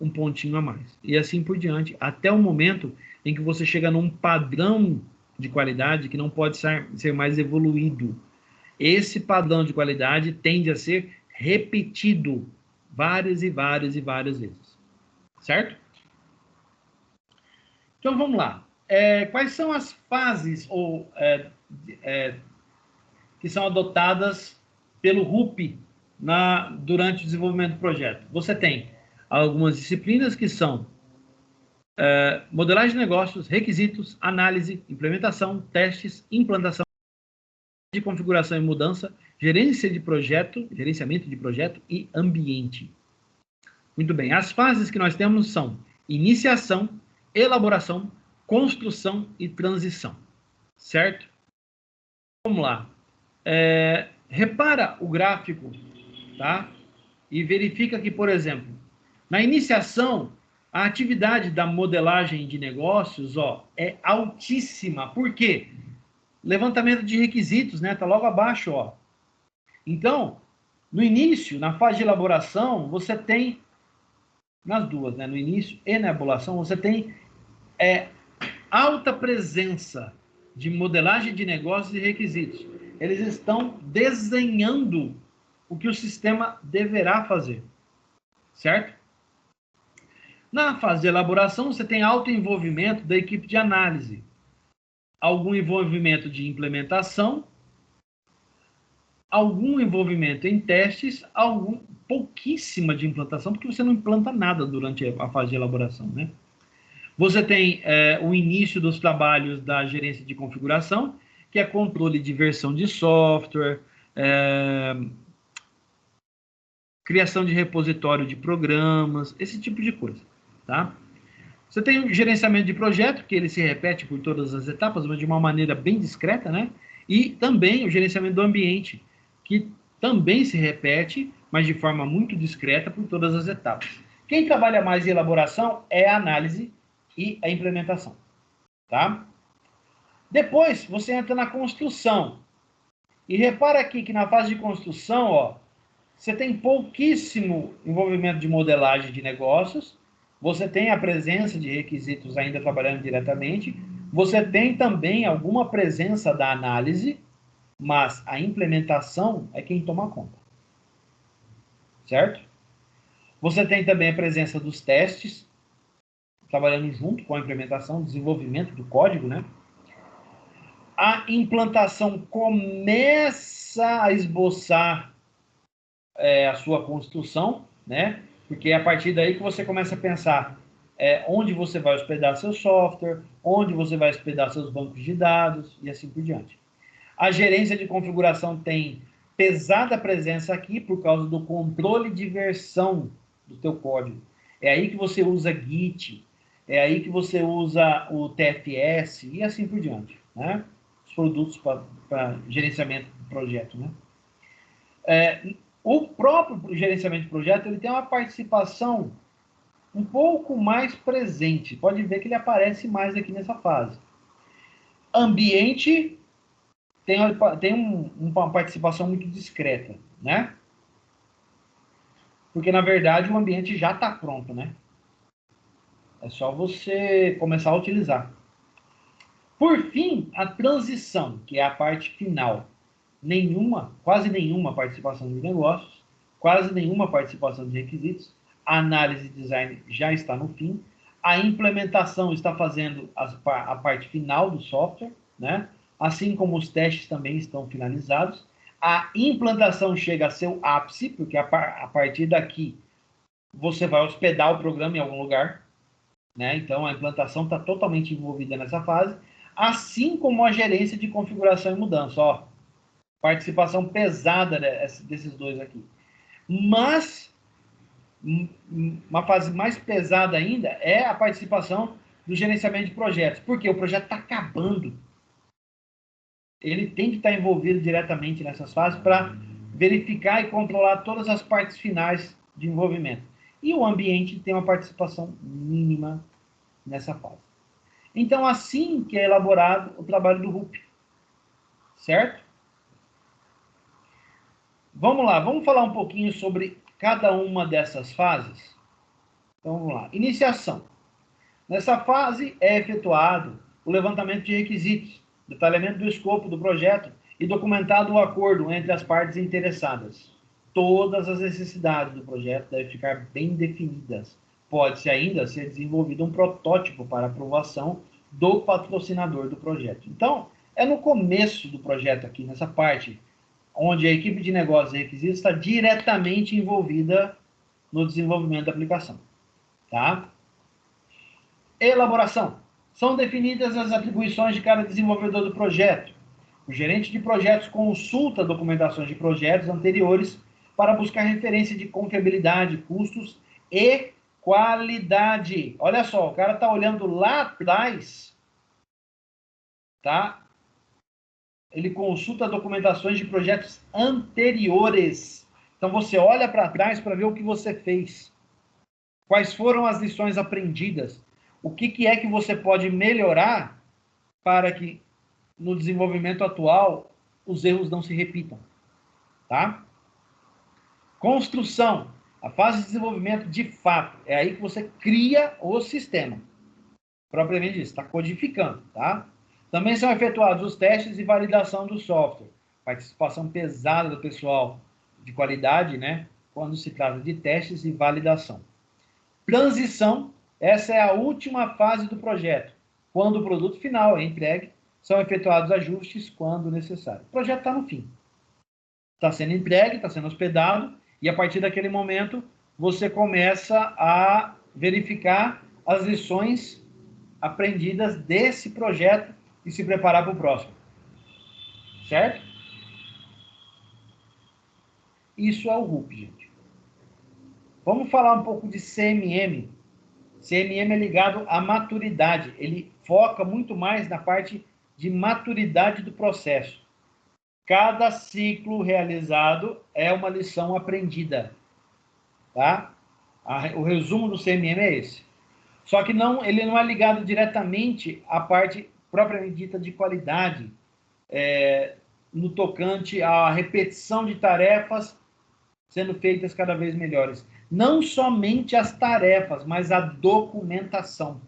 um pontinho a mais. E assim por diante, até o momento em que você chega num padrão de qualidade que não pode ser mais evoluído. Esse padrão de qualidade tende a ser repetido várias e várias e várias vezes. Certo? Então, vamos lá. Quais são as fases que são adotadas pelo RUP durante o desenvolvimento do projeto? Você tem algumas disciplinas que são modelagem de negócios, requisitos, análise, implementação, testes, implantação de configuração e mudança, gerenciamento de projeto e ambiente. Muito bem, as fases que nós temos são iniciação, elaboração, construção e transição, certo? Vamos lá. Repara o gráfico, tá? E verifica que, por exemplo, na iniciação, a atividade da modelagem de negócios, é altíssima. Por quê? Levantamento de requisitos, né? Tá logo abaixo, ó. Então, no início, na fase de elaboração, você tem, nas duas, né? No início e na elaboração, você tem alta presença de modelagem de negócios e requisitos. Eles estão desenhando o que o sistema deverá fazer, certo? Na fase de elaboração, você tem alto envolvimento da equipe de análise, algum envolvimento de implementação, algum envolvimento em testes, pouquíssima de implantação, porque você não implanta nada durante a fase de elaboração, né? Você tem o início dos trabalhos da gerência de configuração, que é controle de versão de software, criação de repositório de programas, esse tipo de coisa, tá? Você tem o gerenciamento de projeto, que ele se repete por todas as etapas, mas de uma maneira bem discreta, né? E também o gerenciamento do ambiente, que também se repete, mas de forma muito discreta por todas as etapas. Quem trabalha mais em elaboração é a análise e a implementação, tá? Depois, você entra na construção. E repara aqui que na fase de construção, você tem pouquíssimo envolvimento de modelagem de negócios, você tem a presença de requisitos ainda trabalhando diretamente, você tem também alguma presença da análise, mas a implementação é quem toma conta. Certo? Você tem também a presença dos testes, trabalhando junto com a implementação, desenvolvimento do código, né? A implantação começa a esboçar a sua construção, né? Porque é a partir daí que você começa a pensar onde você vai hospedar seu software, onde você vai hospedar seus bancos de dados e assim por diante. A gerência de configuração tem pesada presença aqui por causa do controle de versão do teu código. É aí que você usa Git, é aí que você usa o TFS e assim por diante, né? Os produtos para gerenciamento do projeto, né? O próprio gerenciamento de projeto ele tem uma participação um pouco mais presente. Pode ver que ele aparece mais aqui nessa fase. Ambiente tem uma participação muito discreta, né? Porque, na verdade, o ambiente já está pronto, né? É só você começar a utilizar. Por fim, a transição, que é a parte final. Quase nenhuma participação de negócios, quase nenhuma participação de requisitos. A análise de design já está no fim. A implementação está fazendo a parte final do software, né? Assim como os testes também estão finalizados. A implantação chega a seu ápice, porque a partir daqui você vai hospedar o programa em algum lugar, né? Então a implantação está totalmente envolvida nessa fase, assim como a gerência de configuração e mudança. Ó, participação pesada desses dois aqui. Mas uma fase mais pesada ainda é a participação do gerenciamento de projetos, porque o projeto está acabando. Ele tem que estar envolvido diretamente nessas fases para verificar e controlar todas as partes finais de envolvimento. E o ambiente tem uma participação mínima nessa fase. Então, assim que é elaborado o trabalho do RUP. Certo? Vamos lá, vamos falar um pouquinho sobre cada uma dessas fases. Então, vamos lá. Iniciação. Nessa fase é efetuado o levantamento de requisitos, detalhamento do escopo do projeto e documentado o acordo entre as partes interessadas. Todas as necessidades do projeto devem ficar bem definidas. Pode-se ainda ser desenvolvido um protótipo para aprovação do patrocinador do projeto. Então, é no começo do projeto aqui, nessa parte, onde a equipe de negócios e requisitos está diretamente envolvida no desenvolvimento da aplicação. Tá? Elaboração. São definidas as atribuições de cada desenvolvedor do projeto. O gerente de projetos consulta documentações de projetos anteriores para buscar referência de confiabilidade, custos e qualidade. Olha só, o cara está olhando lá atrás, tá? Ele consulta documentações de projetos anteriores. Então, você olha para trás para ver o que você fez. Quais foram as lições aprendidas? O que é que você pode melhorar para que no desenvolvimento atual os erros não se repitam, tá? Construção, a fase de desenvolvimento de fato, é aí que você cria o sistema, propriamente dito, está codificando, tá? Também são efetuados os testes e validação do software, participação pesada do pessoal de qualidade, né? Quando se trata de testes e validação. Transição, essa é a última fase do projeto. Quando o produto final é entregue, são efetuados ajustes quando necessário. O projeto está no fim. Está sendo entregue, está sendo hospedado, e a partir daquele momento, você começa a verificar as lições aprendidas desse projeto e se preparar para o próximo. Certo? Isso é o RUP, gente. Vamos falar um pouco de CMM. CMM é ligado à maturidade. Ele foca muito mais na parte de maturidade do processo. Cada ciclo realizado é uma lição aprendida. Tá? O resumo do CMM é esse. Só que ele não é ligado diretamente à parte propriamente dita de qualidade, no tocante à repetição de tarefas sendo feitas cada vez melhores. Não somente as tarefas, mas a documentação.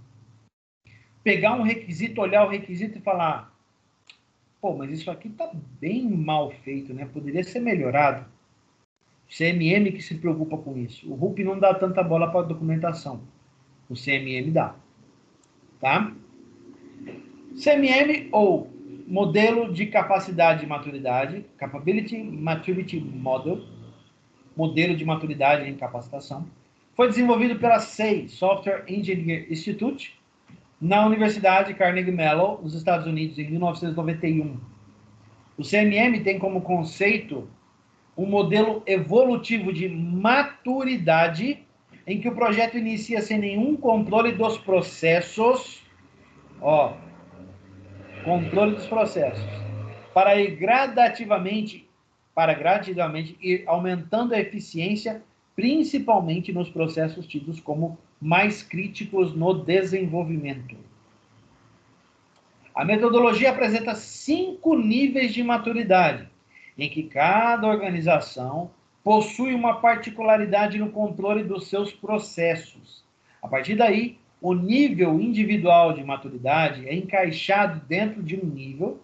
Pegar um requisito, olhar o requisito e falar, pô, mas isso aqui está bem mal feito, né? Poderia ser melhorado. O CMM que se preocupa com isso. O RUP não dá tanta bola para a documentação. O CMM dá. Tá? CMM ou Modelo de Capacidade e Maturidade, Capability Maturity Model, modelo de maturidade em capacitação. Foi desenvolvido pela SEI, Software Engineering Institute, na Universidade Carnegie Mellon, nos Estados Unidos, em 1991. O CMM tem como conceito um modelo evolutivo de maturidade em que o projeto inicia sem nenhum controle dos processos, controle dos processos, para gradativamente ir aumentando a eficiência, principalmente nos processos tidos como mais críticos no desenvolvimento. A metodologia apresenta 5 níveis de maturidade, em que cada organização possui uma particularidade no controle dos seus processos. A partir daí, o nível individual de maturidade é encaixado dentro de um nível,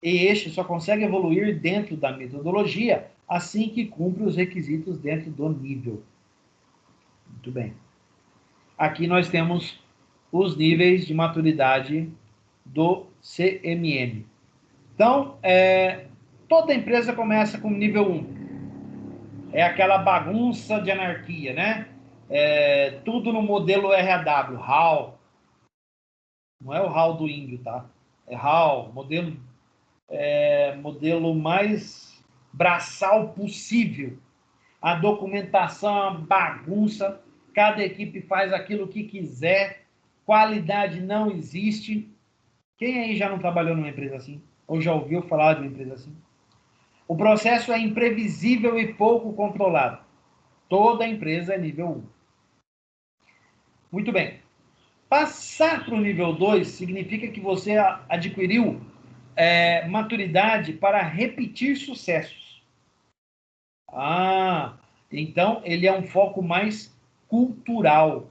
e este só consegue evoluir dentro da metodologia assim que cumpre os requisitos dentro do nível. Muito bem. Aqui nós temos os níveis de maturidade do CMM. Então, toda empresa começa com nível 1. É aquela bagunça de anarquia, né? Tudo no modelo RAW, HAL. Não é o HAL do índio, tá? É HAL, modelo mais braçal possível. A documentação é uma bagunça, cada equipe faz aquilo que quiser, qualidade não existe. Quem aí já não trabalhou numa empresa assim? Ou já ouviu falar de uma empresa assim? O processo é imprevisível e pouco controlado. Toda empresa é nível 1. Muito bem. Passar para o nível 2 significa que você adquiriu maturidade para repetir sucessos. Então ele é um foco mais cultural.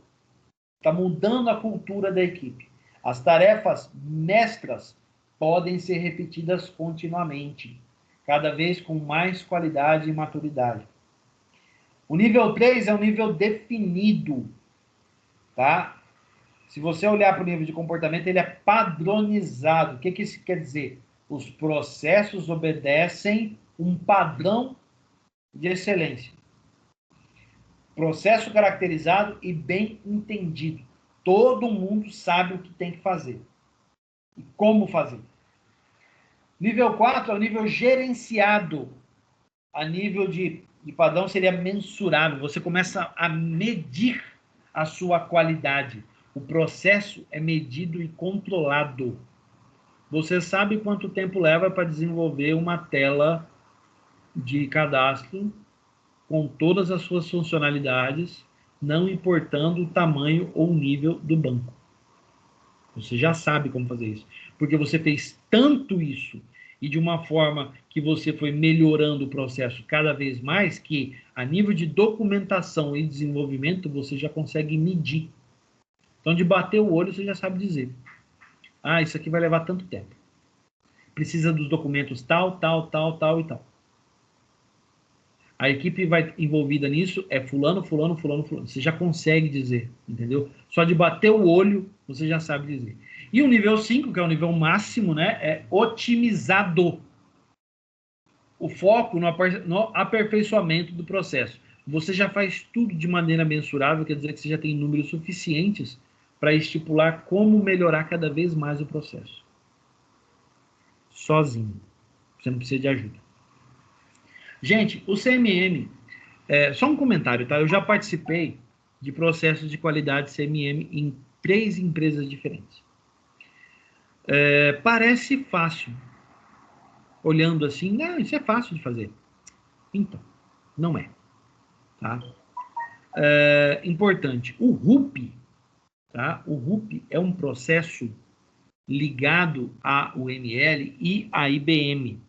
Está mudando a cultura da equipe. As tarefas mestras podem ser repetidas continuamente, cada vez com mais qualidade e maturidade. O nível 3 é um nível definido, tá? Se você olhar para o nível de comportamento, ele é padronizado. O que isso quer dizer? Os processos obedecem um padrão de excelência. Processo caracterizado e bem entendido. Todo mundo sabe o que tem que fazer e como fazer. Nível 4 é o nível gerenciado. A nível de padrão seria mensurável. Você começa a medir a sua qualidade. O processo é medido e controlado. Você sabe quanto tempo leva para desenvolver uma tela de cadastro com todas as suas funcionalidades, não importando o tamanho ou o nível do banco. Você já sabe como fazer isso. Porque você fez tanto isso e de uma forma que você foi melhorando o processo cada vez mais, que a nível de documentação e desenvolvimento você já consegue medir. Então, de bater o olho, você já sabe dizer. Isso aqui vai levar tanto tempo. Precisa dos documentos tal, tal, tal, tal e tal. A equipe vai envolvida nisso é fulano, fulano, fulano, fulano. Você já consegue dizer, entendeu? Só de bater o olho, você já sabe dizer. E o nível 5, que é o nível máximo, né, é otimizado. O foco no aperfeiçoamento do processo. Você já faz tudo de maneira mensurável, quer dizer que você já tem números suficientes para estipular como melhorar cada vez mais o processo. Sozinho. Você não precisa de ajuda. Gente, o CMM, só um comentário, tá? Eu já participei de processos de qualidade CMM em 3 empresas diferentes. Parece fácil. Olhando assim, isso é fácil de fazer. Então, não é. Tá? Importante, o RUP, tá? O RUP é um processo ligado à UML e à IBM,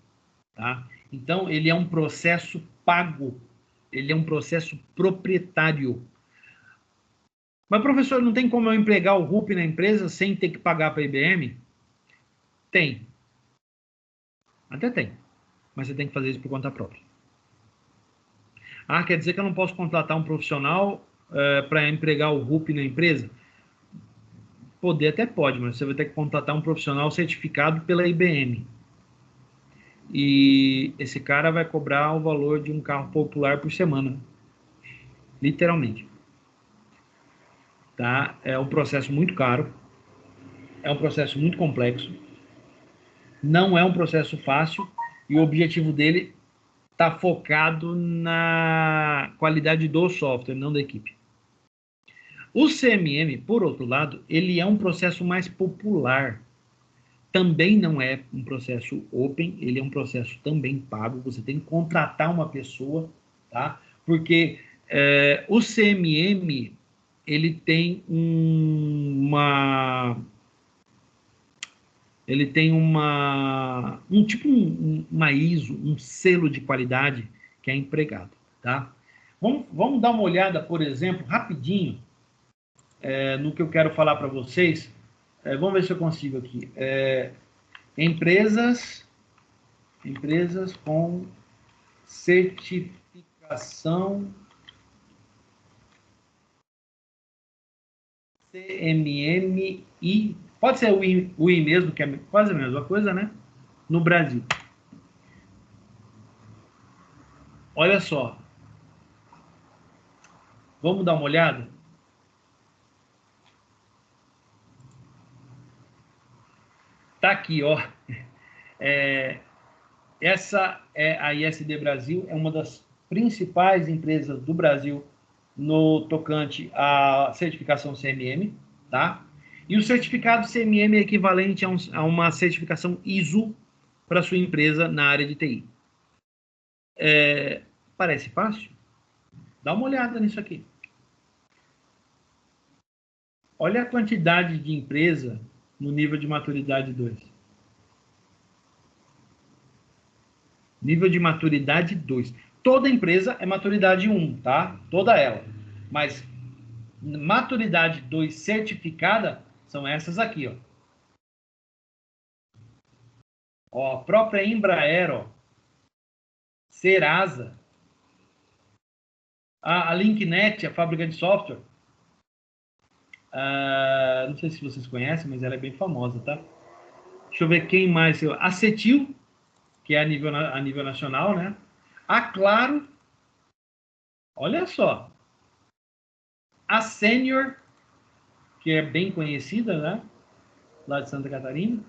tá? Então, ele é um processo pago, ele é um processo proprietário. Mas, professor, não tem como eu empregar o RUP na empresa sem ter que pagar para a IBM? Tem. Até tem. Mas você tem que fazer isso por conta própria. Quer dizer que eu não posso contratar um profissional para empregar o RUP na empresa? Poder até pode, mas você vai ter que contratar um profissional certificado pela IBM. E esse cara vai cobrar o valor de um carro popular por semana. Literalmente. Tá? É um processo muito caro. É um processo muito complexo. Não é um processo fácil. E o objetivo dele está focado na qualidade do software, não da equipe. O CMM, por outro lado, ele é um processo mais popular. Também não é um processo open, ele é um processo também pago. Você tem que contratar uma pessoa, tá? Porque o CMM, ele tem uma uma ISO, um selo de qualidade que é empregado, tá? Vamos dar uma olhada, por exemplo, rapidinho, no que eu quero falar para vocês. Vamos ver se eu consigo aqui. Empresas com certificação CMMI, pode ser o I mesmo, que é quase a mesma coisa, né? No Brasil. Olha só. Vamos dar uma olhada? Tá aqui, ó. Essa é a ISD Brasil, é uma das principais empresas do Brasil no tocante à certificação CMM, tá? E o certificado CMM é equivalente a uma certificação ISO para sua empresa na área de TI. Parece fácil? Dá uma olhada nisso aqui. Olha a quantidade de empresa no nível de maturidade 2. Nível de maturidade 2. Toda empresa é maturidade 1, tá? Toda ela. Mas maturidade 2 certificada são essas aqui, ó. Ó, a própria Embraer, ó. Serasa. A Linknet, a fábrica de software. Não sei se vocês conhecem, mas ela é bem famosa, tá? Deixa eu ver quem mais. A Cetil, que é a nível nacional, né? A Claro, olha só. A Senior, que é bem conhecida, né? Lá de Santa Catarina.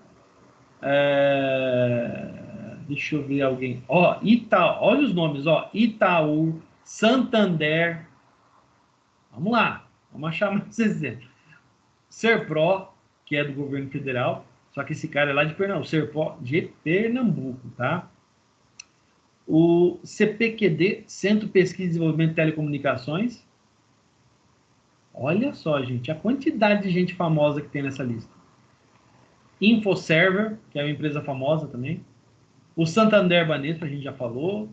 Deixa eu ver alguém. Ó, olha os nomes, ó. Itaú, Santander. Vamos lá, vamos achar mais exemplos. Serpro, que é do governo federal, só que esse cara é lá de Pernambuco. Serpro de Pernambuco, tá? O CPQD, Centro de Pesquisa e Desenvolvimento de Telecomunicações. Olha só, gente, a quantidade de gente famosa que tem nessa lista. Infoserver, que é uma empresa famosa também. O Santander Banespa, a gente já falou.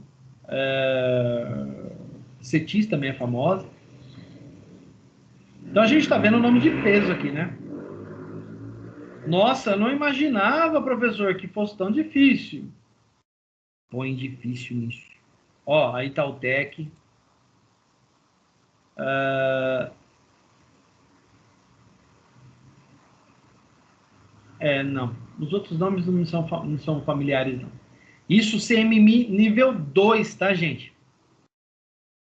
Cetis também é famosa. Então a gente está vendo o nome de peso aqui, né? Nossa, eu não imaginava, professor, que fosse tão difícil. Põe difícil nisso. Ó, a Itautec. Não. Os outros nomes não são familiares, não. Isso CMMI nível 2, tá, gente?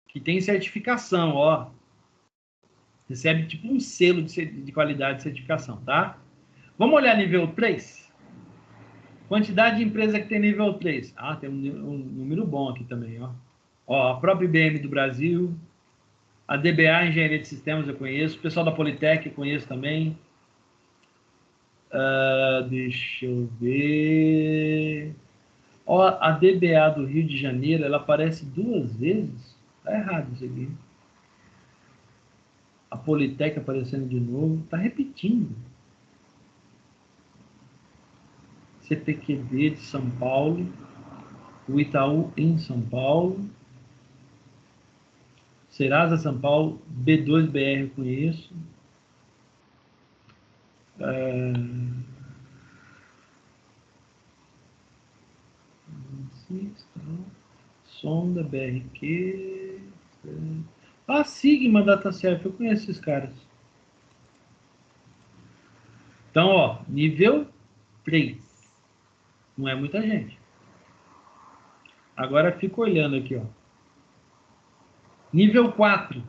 Que tem certificação, ó. Recebe tipo um selo de qualidade de certificação, tá? Vamos olhar nível 3? Quantidade de empresa que tem nível 3. Tem um número bom aqui também, ó. Ó, a própria IBM do Brasil, a DBA Engenharia de Sistemas eu conheço, o pessoal da Politec eu conheço também. Deixa eu ver. Ó, a DBA do Rio de Janeiro, ela aparece 2 vezes. Tá errado isso aqui. A Politec aparecendo de novo. Tá repetindo. CPQD de São Paulo. O Itaú em São Paulo. Serasa São Paulo. B2BR eu conheço. Sonda, BRQ. Sigma DataServe, eu conheço esses caras. Então, ó, nível 3. Não é muita gente. Agora fica olhando aqui, ó. Nível 4,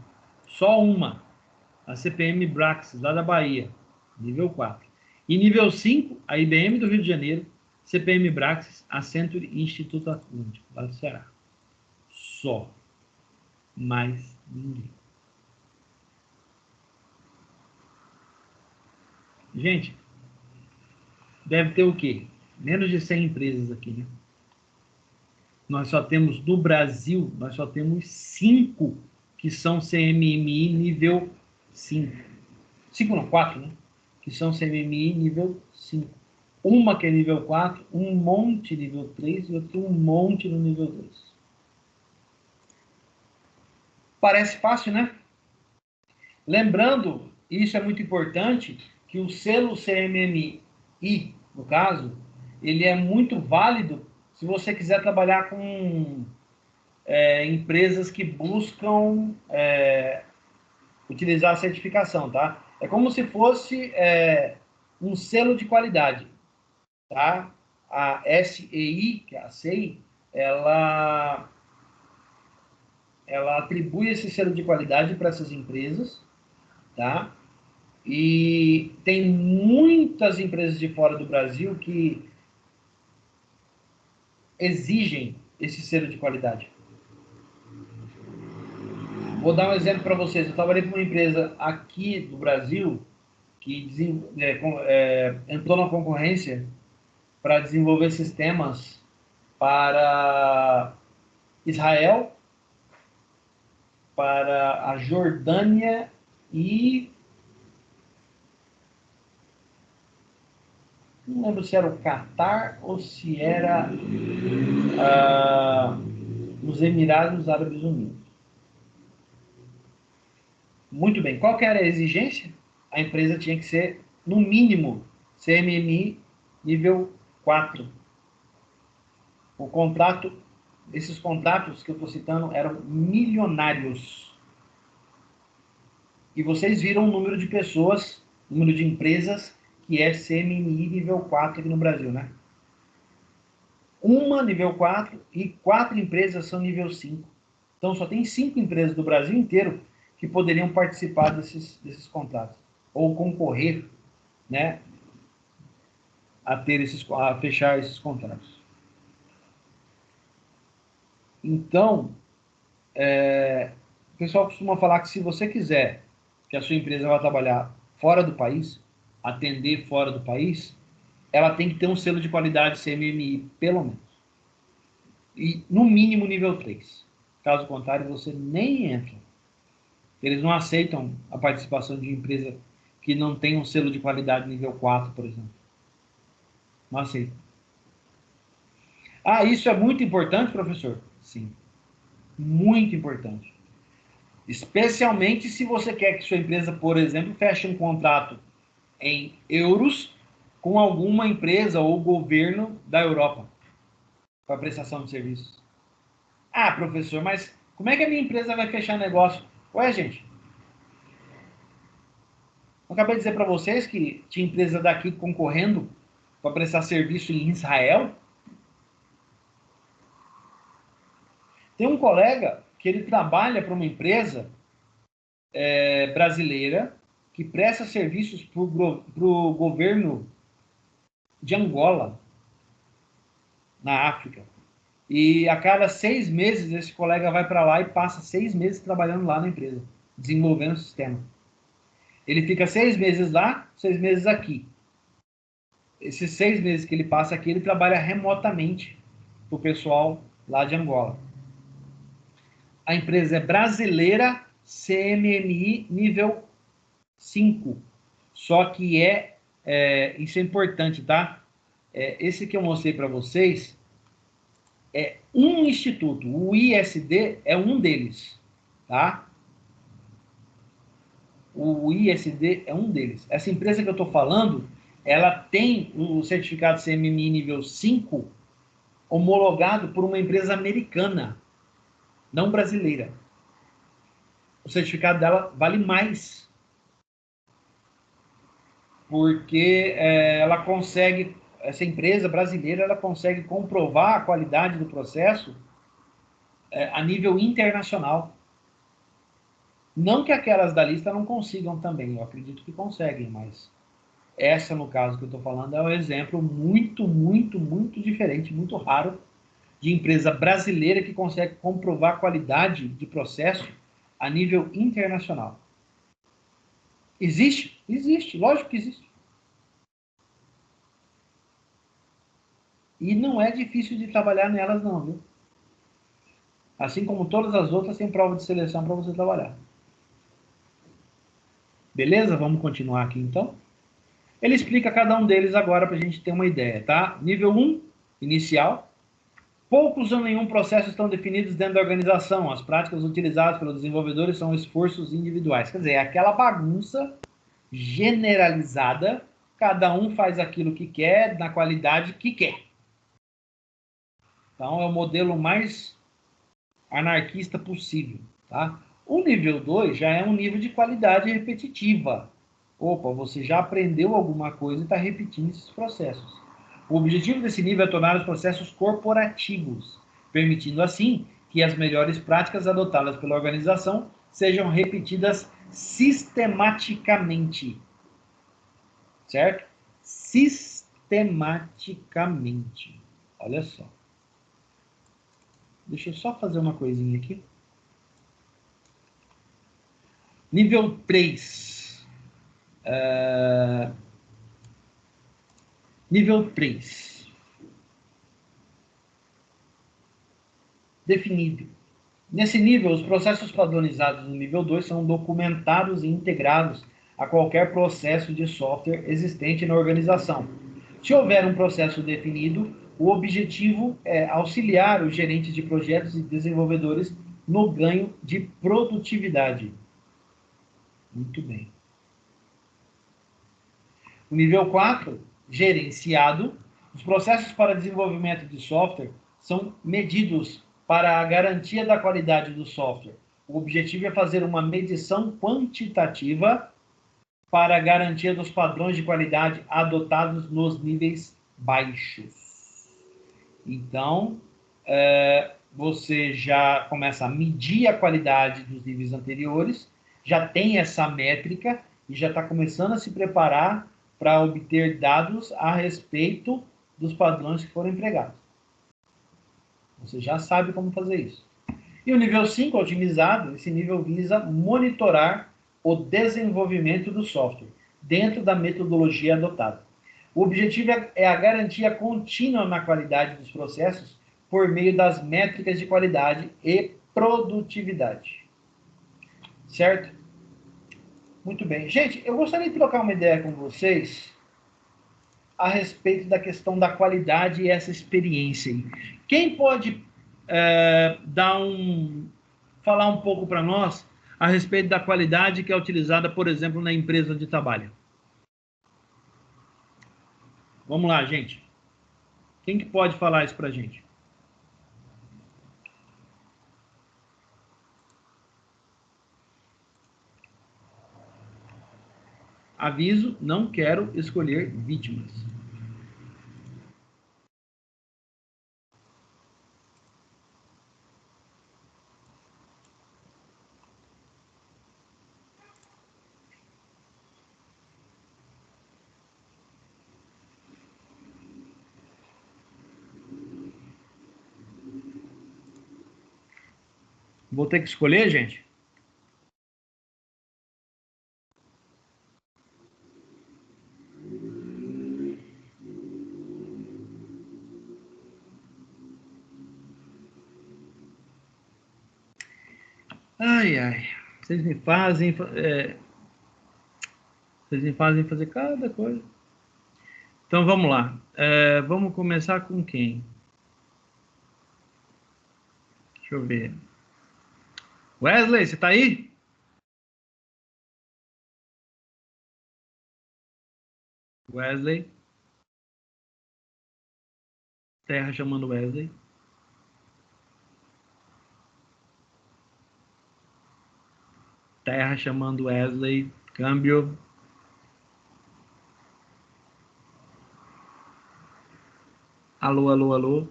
só uma. A CPM Braxis, lá da Bahia. Nível 4. E nível 5, a IBM do Rio de Janeiro, CPM Braxis, Accenture e Instituto Atlântico, lá do Ceará. Só. Mais ninguém. Gente, deve ter o quê? Menos de 100 empresas aqui, né? Nós só temos, no Brasil, nós só temos 5 que são CMMI nível 5. 5 não, 4, né? Que são CMMI nível 5. Uma que é nível 4, um monte nível 3 e outro um monte no nível 2. Parece fácil, né? Lembrando, isso é muito importante, que o selo CMMI, no caso, ele é muito válido se você quiser trabalhar com empresas que buscam utilizar a certificação, tá? É como se fosse um selo de qualidade, tá? A SEI, que é a SEI, ela atribui esse selo de qualidade para essas empresas, tá? E tem muitas empresas de fora do Brasil que exigem esse selo de qualidade. Vou dar um exemplo para vocês. Eu trabalhei com uma empresa aqui do Brasil que entrou na concorrência para desenvolver sistemas para Israel, para a Jordânia e não lembro se era o Catar ou se era os Emirados Árabes Unidos. Muito bem. Qual que era a exigência? A empresa tinha que ser, no mínimo, CMMI nível 4. O contrato, esses contratos que eu estou citando eram milionários. E vocês viram o número de pessoas, número de empresas que é CMMI nível 4 aqui no Brasil, né? Uma nível 4 e 4 empresas são nível 5. Então, só tem 5 empresas do Brasil inteiro que poderiam participar desses contratos. Ou concorrer, né, a fechar esses contratos. Então, o pessoal costuma falar que se você quiser que a sua empresa vá trabalhar fora do país, atender fora do país, ela tem que ter um selo de qualidade CMMI, pelo menos. E, no mínimo, nível 3. Caso contrário, você nem entra. Eles não aceitam a participação de empresa que não tem um selo de qualidade nível 4, por exemplo. Não aceitam. Ah, isso é muito importante, professor? Sim. Muito importante. Especialmente se você quer que sua empresa, por exemplo, feche um contrato em euros com alguma empresa ou governo da Europa para prestação de serviços. Ah, professor, mas como é que a minha empresa vai fechar negócio? Ué, gente, eu acabei de dizer para vocês que tinha empresa daqui concorrendo para prestar serviço em Israel. Tem um colega que ele trabalha para uma empresa brasileira que presta serviços para o governo de Angola, na África. E a cada 6 meses esse colega vai para lá e passa 6 meses trabalhando lá na empresa, desenvolvendo o sistema. Ele fica 6 meses lá, 6 meses aqui. Esses 6 meses que ele passa aqui, ele trabalha remotamente para o pessoal lá de Angola. A empresa é brasileira, CMMI nível 5. Só que isso é importante, tá? Esse que eu mostrei para vocês é um instituto. O ISD é um deles, tá? O ISD é um deles. Essa empresa que eu estou falando, ela tem o certificado CMMI nível 5 homologado por uma empresa americana, não brasileira. O certificado dela vale mais, porque essa empresa brasileira, ela consegue comprovar a qualidade do processo a nível internacional. Não que aquelas da lista não consigam também, eu acredito que conseguem, mas essa, no caso que eu estou falando, é um exemplo muito, muito, muito diferente, muito raro, de empresa brasileira que consegue comprovar qualidade de processo a nível internacional. Existe? Existe, lógico que existe. E não é difícil de trabalhar nelas não, viu? Assim como todas as outras, tem prova de seleção para você trabalhar. Beleza? Vamos continuar aqui então. Ele explica cada um deles agora para a gente ter uma ideia, tá? Nível 1, inicial. Poucos ou nenhum processo estão definidos dentro da organização. As práticas utilizadas pelos desenvolvedores são esforços individuais. Quer dizer, é aquela bagunça generalizada, cada um faz aquilo que quer, na qualidade que quer. Então, é o modelo mais anarquista possível, tá? O nível 2 já é um nível de qualidade repetitiva. Opa, você já aprendeu alguma coisa e está repetindo esses processos. O objetivo desse nível é tornar os processos corporativos, permitindo assim que as melhores práticas adotadas pela organização sejam repetidas sistematicamente. Certo? Sistematicamente. Olha só. Deixa eu só fazer uma coisinha aqui. Nível 3. Nível 3. Definido. Nesse nível, os processos padronizados no nível 2 são documentados e integrados a qualquer processo de software existente na organização. Se houver um processo definido, o objetivo é auxiliar os gerentes de projetos e desenvolvedores no ganho de produtividade. Muito bem. O nível 4, gerenciado. Os processos para desenvolvimento de software são medidos para a garantia da qualidade do software. O objetivo é fazer uma medição quantitativa para a garantia dos padrões de qualidade adotados nos níveis baixos. Então, você já começa a medir a qualidade dos níveis anteriores, já tem essa métrica e já está começando a se preparar para obter dados a respeito dos padrões que foram empregados. Você já sabe como fazer isso. E o nível 5, otimizado, esse nível visa monitorar o desenvolvimento do software dentro da metodologia adotada. O objetivo é a garantia contínua na qualidade dos processos por meio das métricas de qualidade e produtividade. Certo? Muito bem. Gente, eu gostaria de trocar uma ideia com vocês a respeito da questão da qualidade e essa experiência aí. Quem pode falar um pouco para nós a respeito da qualidade que é utilizada, por exemplo, na empresa de trabalho? Vamos lá, gente. Quem que pode falar isso para a gente? Aviso, não quero escolher vítimas. Vou ter que escolher, gente? Ai, ai. Vocês me fazem fazer cada coisa. Então vamos lá. Vamos começar com quem? Deixa eu ver. Wesley, você tá aí? Wesley. Terra chamando Wesley. Terra chamando Wesley. Câmbio. Alô, alô, alô.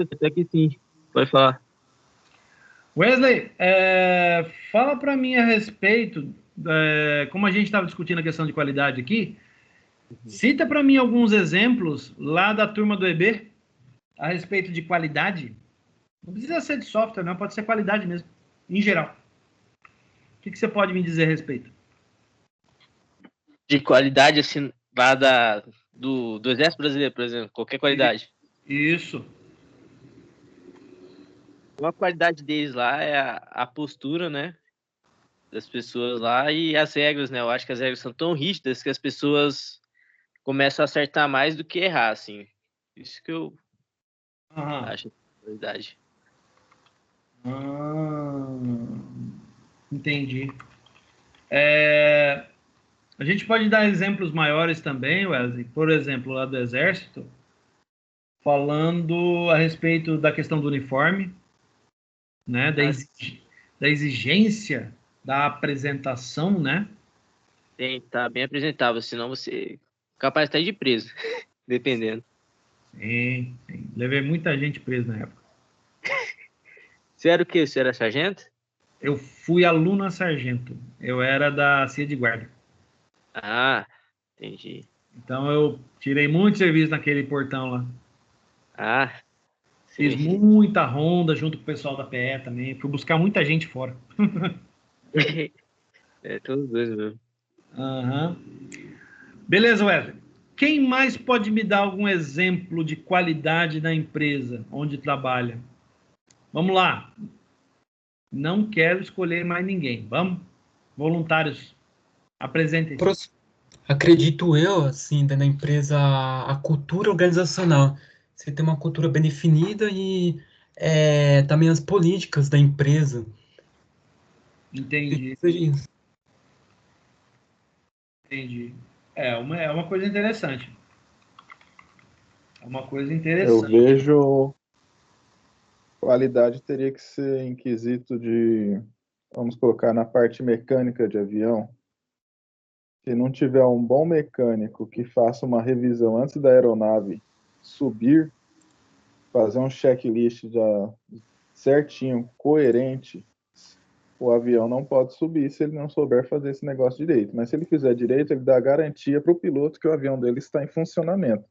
até que sim. Pode falar. Wesley, fala para mim a respeito, como a gente estava discutindo a questão de qualidade aqui, cita para mim alguns exemplos lá da turma do EB a respeito de qualidade. Não precisa ser de software, não, pode ser qualidade mesmo, em geral. O que você pode me dizer a respeito? De qualidade, assim, lá do Exército Brasileiro, por exemplo, qualquer qualidade. Isso. Uma qualidade deles lá é a postura, né? Das pessoas lá e as regras, né? Eu acho que as regras são tão rígidas que as pessoas começam a acertar mais do que errar, assim. Isso que eu acho qualidade. Entendi. A gente pode dar exemplos maiores também, Wesley. Por exemplo, lá do Exército, falando a respeito da questão do uniforme, né? Da exigência da apresentação, né? Tem que estar bem apresentável, senão você é capaz até de ir preso, dependendo. Sim. Levei muita gente presa na época. Você era o quê? Você era sargento? Eu fui aluno a sargento. Eu era da CIA de guarda. Ah, entendi. Então eu tirei muito serviço naquele portão lá. Ah, Fiz sim. muita ronda junto com o pessoal da PE também. Fui buscar muita gente fora. É, todos dois mesmo. Uhum. Beleza, Wesley. Quem mais pode me dar algum exemplo de qualidade da empresa onde trabalha? Vamos lá. Não quero escolher mais ninguém. Vamos? Voluntários, apresentem-se. Acredito eu, assim, da empresa, a cultura organizacional. Você tem uma cultura bem definida e também as políticas da empresa. Entendi. Seja isso. Entendi. É uma coisa interessante. É uma coisa Eu interessante. vejo qualidade teria que ser em quesito de, vamos colocar na parte mecânica de avião. Se não tiver um bom mecânico que faça uma revisão antes da aeronave subir, fazer um checklist já certinho, coerente, o avião não pode subir se ele não souber fazer esse negócio direito. Mas se ele fizer direito, ele dá garantia para o piloto que o avião dele está em funcionamento.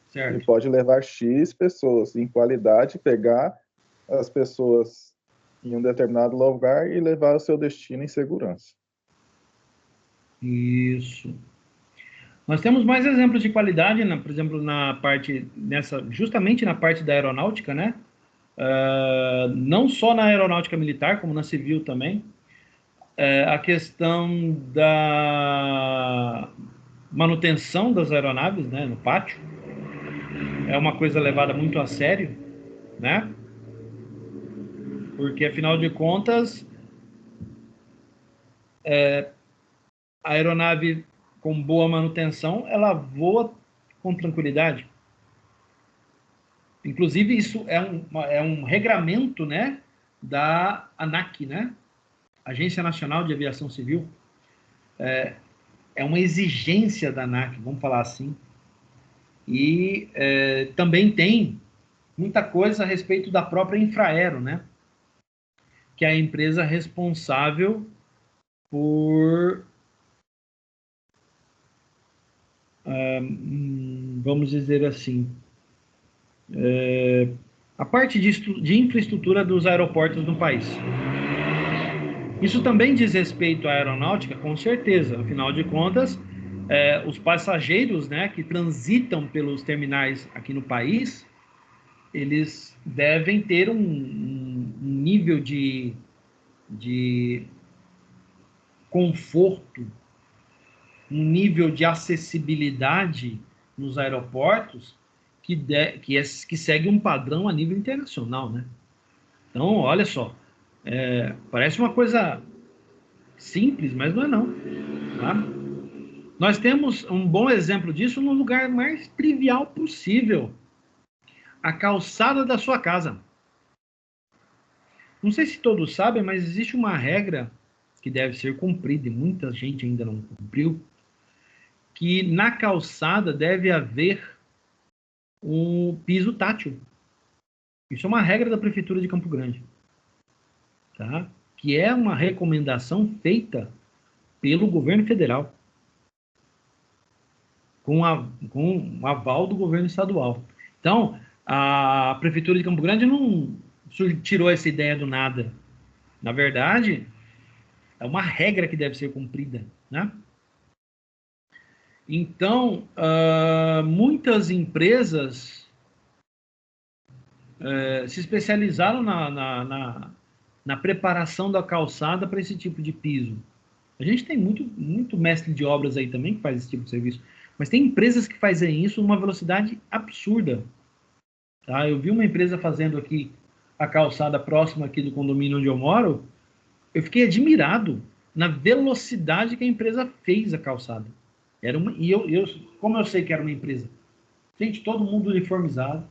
Certo. Ele pode levar X pessoas em qualidade, pegar as pessoas em um determinado lugar e levar ao seu destino em segurança. Isso. Nós temos mais exemplos de qualidade, né? Por exemplo, justamente na parte da aeronáutica, né? Não só na aeronáutica militar, como na civil também. A questão da manutenção das aeronaves, né? No pátio. É uma coisa levada muito a sério, né? Porque, afinal de contas, a aeronave com boa manutenção, ela voa com tranquilidade. Inclusive, isso é um regramento, né, da ANAC, né? Agência Nacional de Aviação Civil. É uma exigência da ANAC, vamos falar assim. E também tem muita coisa a respeito da própria Infraero, né? Que é a empresa responsável por, vamos dizer assim, a parte de infraestrutura dos aeroportos no país. Isso também diz respeito à aeronáutica, com certeza. Afinal de contas, os passageiros, né, que transitam pelos terminais aqui no país, eles devem ter um nível de conforto, um nível de acessibilidade nos aeroportos que segue um padrão a nível internacional, né? Então, olha só, parece uma coisa simples, mas não é não, tá? Nós temos um bom exemplo disso no lugar mais trivial possível, a calçada da sua casa. Não sei se todos sabem, mas existe uma regra que deve ser cumprida, e muita gente ainda não cumpriu, que na calçada deve haver um piso tátil. Isso é uma regra da Prefeitura de Campo Grande, tá? Que é uma recomendação feita pelo governo federal, com o aval do governo estadual. Então, a Prefeitura de Campo Grande não tirou essa ideia do nada. Na verdade, é uma regra que deve ser cumprida, né? Então, muitas empresas se especializaram na preparação da calçada para esse tipo de piso. A gente tem muito mestre de obras aí também que faz esse tipo de serviço, mas tem empresas que fazem isso numa velocidade absurda. Tá? Eu vi uma empresa fazendo aqui a calçada próxima aqui do condomínio onde eu moro, eu fiquei admirado na velocidade que a empresa fez a calçada. Como eu sei que era uma empresa, gente, todo mundo uniformizado,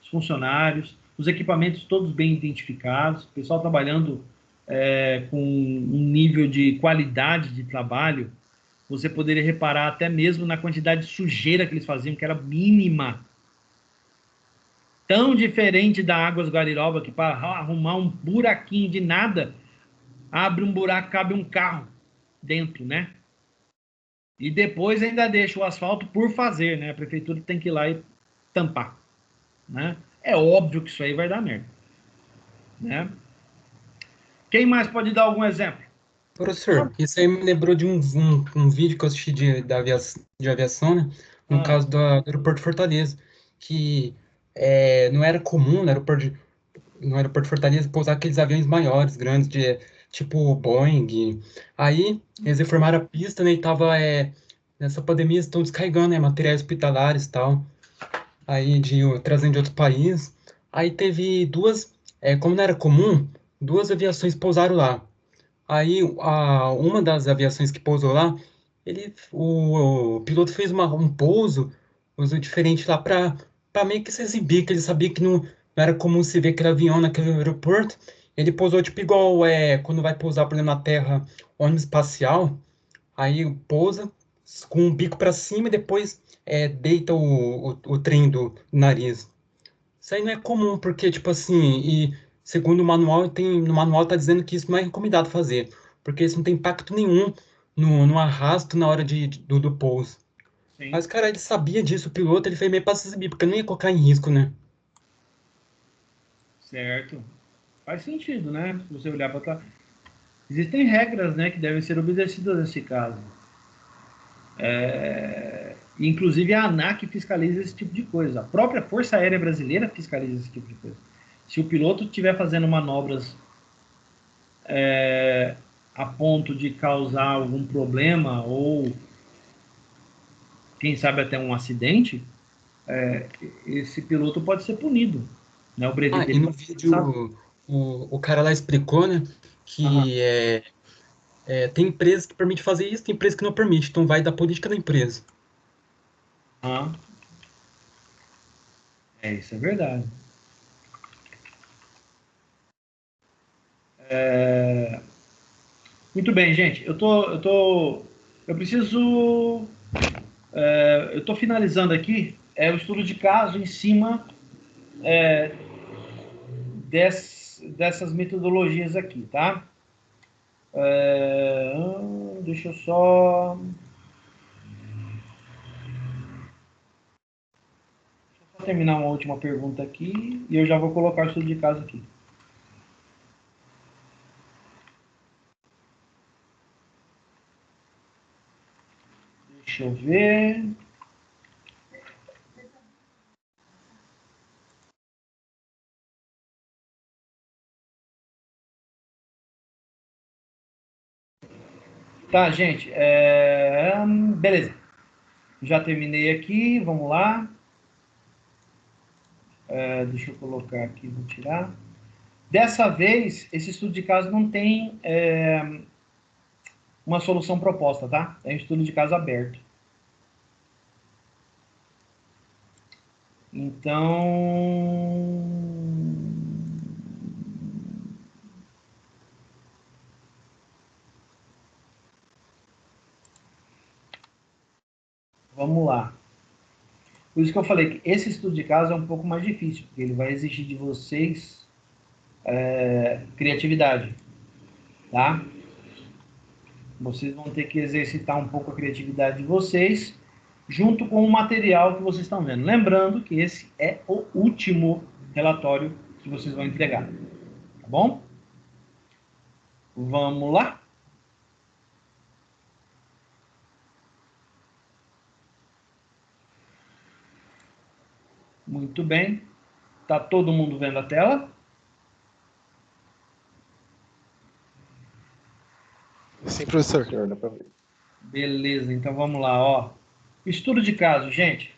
os funcionários, os equipamentos todos bem identificados, o pessoal trabalhando com um nível de qualidade de trabalho. Você poderia reparar até mesmo na quantidade de sujeira que eles faziam, que era mínima. Tão diferente da Águas Guariroba, que para arrumar um buraquinho de nada, abre um buraco, cabe um carro dentro, né? E depois ainda deixa o asfalto por fazer, né? A prefeitura tem que ir lá e tampar, né? É óbvio que isso aí vai dar merda, né? Quem mais pode dar algum exemplo? Professor, isso aí me lembrou de um vídeo que eu assisti de aviação, né? No Ah, caso do aeroporto de Fortaleza, que não era comum no aeroporto de Fortaleza pousar aqueles aviões maiores, grandes, tipo Boeing. Aí eles reformaram a pista, né? E tava, nessa pandemia, estão descarregando, né? Materiais hospitalares e tal, aí trazendo de outros países. Aí teve duas, como não era comum, duas aviações pousaram lá. Aí, uma das aviações que pousou lá, o piloto fez um pouso diferente lá para meio que se exibir, que ele sabia que não era comum se ver aquele avião naquele aeroporto. Ele pousou tipo igual quando vai pousar, por exemplo, na Terra, ônibus espacial, aí pousa com o bico para cima e depois deita o trem do nariz. Isso aí não é comum, porque, tipo assim, e segundo o manual, no manual tá dizendo que isso não é recomendado fazer, porque isso não tem impacto nenhum no arrasto na hora do pouso. sim, Mas, cara, ele sabia disso, o piloto, ele fez meio pra se exibir, porque não ia colocar em risco, né? certo. Faz sentido, né? Se você olhar para trás. Existem regras, né, que devem ser obedecidas nesse caso. Inclusive a ANAC fiscaliza esse tipo de coisa. A própria Força Aérea Brasileira fiscaliza esse tipo de coisa. Se o piloto estiver fazendo manobras a ponto de causar algum problema ou, quem sabe, até um acidente, esse piloto pode ser punido. Né? O brevet E dele no pode ser cassado. vídeo, o cara lá explicou, né, Aham. que tem empresa que permite fazer isso, tem empresa que não permite, então vai da política da empresa. Aham. Isso é verdade. Muito bem, gente. Eu preciso, eu tô finalizando aqui o estudo de caso em cima dessas metodologias aqui, tá? Deixa eu só terminar uma última pergunta aqui e eu já vou colocar o estudo de caso aqui. Deixa eu ver. Tá, gente. Beleza. Já terminei aqui. Vamos lá. Deixa eu colocar aqui, vou tirar. Dessa vez, esse estudo de caso não tem uma solução proposta, tá? É um estudo de caso aberto. Então, vamos lá. Por isso que eu falei que esse estudo de caso é um pouco mais difícil, porque ele vai exigir de vocês criatividade, tá? Vocês vão ter que exercitar um pouco a criatividade de vocês, junto com o material que vocês estão vendo. Lembrando que esse é o último relatório que vocês vão entregar, tá bom? Vamos lá? Muito bem. Tá todo mundo vendo a tela? Sim, professor. Senhor, dá pra ver. Beleza, então vamos lá, ó. Estudo de caso, gente.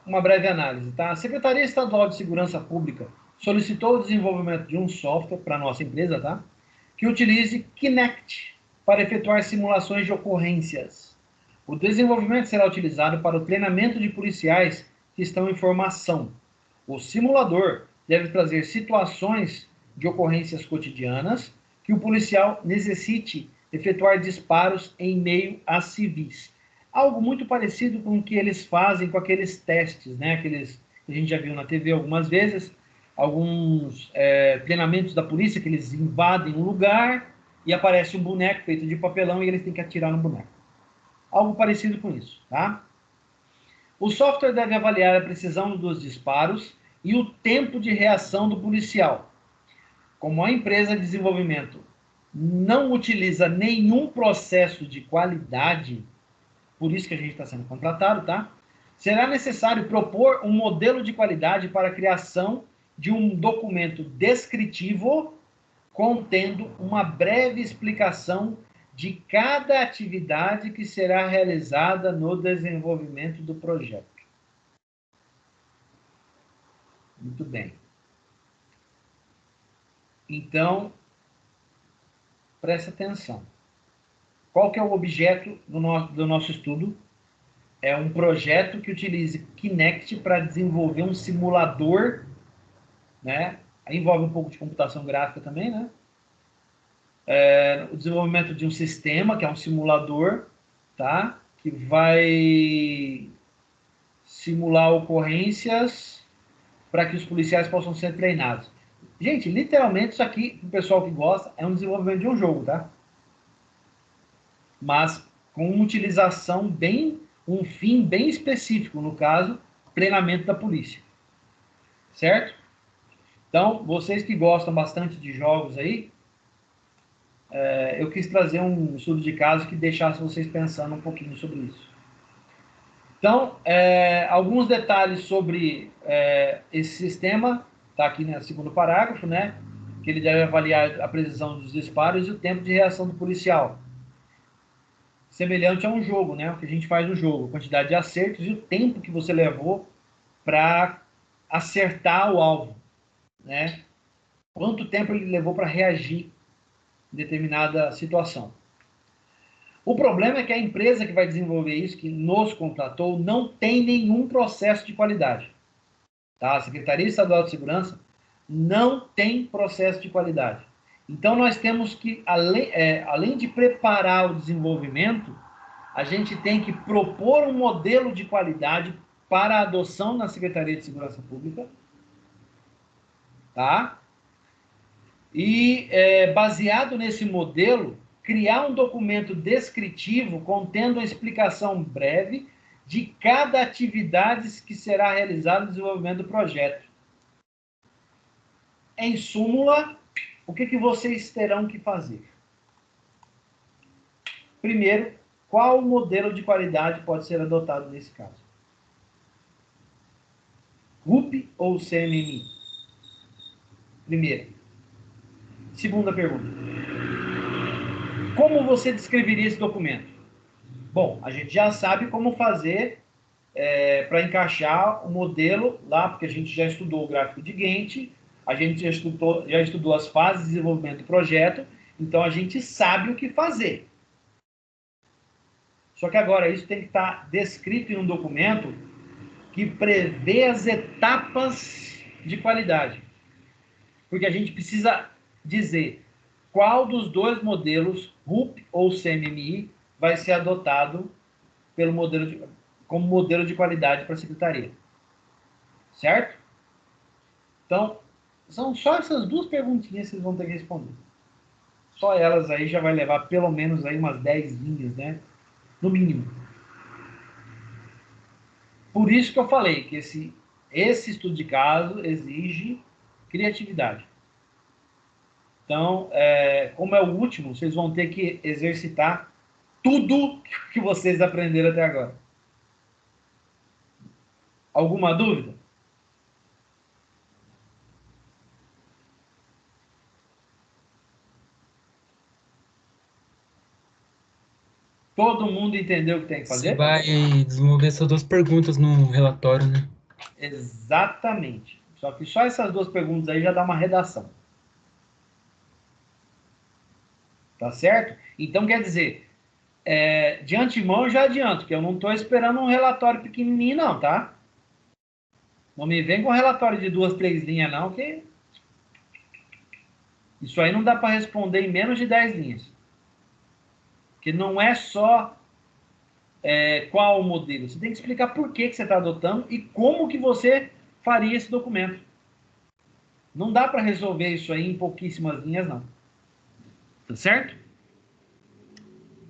Uma breve análise, tá? A Secretaria Estadual de Segurança Pública solicitou o desenvolvimento de um software para a nossa empresa, tá? Que utilize Kinect para efetuar simulações de ocorrências. O desenvolvimento será utilizado para o treinamento de policiais que estão em formação. O simulador deve trazer situações de ocorrências cotidianas que o policial necessite efetuar disparos em meio a civis. Algo muito parecido com o que eles fazem com aqueles testes, né? Aqueles que a gente já viu na TV algumas vezes, alguns treinamentos da polícia que eles invadem um lugar e aparece um boneco feito de papelão e eles têm que atirar no boneco. Algo parecido com isso, tá? O software deve avaliar a precisão dos disparos e o tempo de reação do policial. Como a empresa de desenvolvimento não utiliza nenhum processo de qualidade, por isso que a gente está sendo contratado, tá? Será necessário propor um modelo de qualidade para a criação de um documento descritivo contendo uma breve explicação de cada atividade que será realizada no desenvolvimento do projeto. Muito bem. Então, presta atenção. Qual que é o objeto do nosso estudo? É um projeto que utilize Kinect para desenvolver um simulador, né? Envolve um pouco de computação gráfica também, né? O desenvolvimento de um sistema, que é um simulador, tá? Que vai simular ocorrências para que os policiais possam ser treinados. Gente, literalmente isso aqui, o pessoal que gosta, é um desenvolvimento de um jogo, tá? Mas com uma utilização um fim bem específico, no caso, treinamento da polícia. Certo? Então, vocês que gostam bastante de jogos aí, eu quis trazer um estudo de caso que deixasse vocês pensando um pouquinho sobre isso. Então, alguns detalhes sobre esse sistema, está aqui no segundo parágrafo, né? Que ele deve avaliar a precisão dos disparos e o tempo de reação do policial. Semelhante a um jogo, né? O que a gente faz no jogo, a quantidade de acertos e o tempo que você levou para acertar o alvo, né? Quanto tempo ele levou para reagir em determinada situação. O problema é que a empresa que vai desenvolver isso, que nos contratou, não tem nenhum processo de qualidade. Tá? A Secretaria Estadual de Segurança não tem processo de qualidade. Então, nós temos que, além de preparar o desenvolvimento, a gente tem que propor um modelo de qualidade para a adoção na Secretaria de Segurança Pública, tá? E, baseado nesse modelo, criar um documento descritivo contendo a explicação breve de cada atividade que será realizada no desenvolvimento do projeto. Em súmula, o que vocês terão que fazer? Primeiro, qual modelo de qualidade pode ser adotado nesse caso? RUP ou CMMI? Primeiro. Segunda pergunta. Como você descreveria esse documento? Bom, a gente já sabe como fazer para encaixar o modelo lá, porque a gente já estudou o gráfico de Gantt, a gente já estudou as fases de desenvolvimento do projeto, então a gente sabe o que fazer. Só que agora isso tem que estar descrito em um documento que prevê as etapas de qualidade. Porque a gente precisa dizer qual dos dois modelos, RUP ou CMMI, vai ser adotado pelo modelo como modelo de qualidade para a secretaria. Certo? Então, são só essas duas perguntinhas que vocês vão ter que responder. Só elas aí já vai levar pelo menos aí umas 10 linhas, né? No mínimo. Por isso que eu falei que esse estudo de caso exige criatividade. Então, como é o último, vocês vão ter que exercitar tudo que vocês aprenderam até agora. Alguma dúvida? Todo mundo entendeu o que tem que Você fazer? vai desenvolver essas duas perguntas no relatório, né? Exatamente. Só que só essas duas perguntas aí já dá uma redação. Tá certo? Então, quer dizer, de antemão eu já adianto que eu não estou esperando um relatório pequenininho, não, tá? Não me vem com relatório de 2, 3 linhas, não, que isso aí não dá para responder em menos de 10 linhas. Porque não é só qual o modelo. Você tem que explicar por que você está adotando e como que você faria esse documento. Não dá para resolver isso aí em pouquíssimas linhas, não. Tá certo?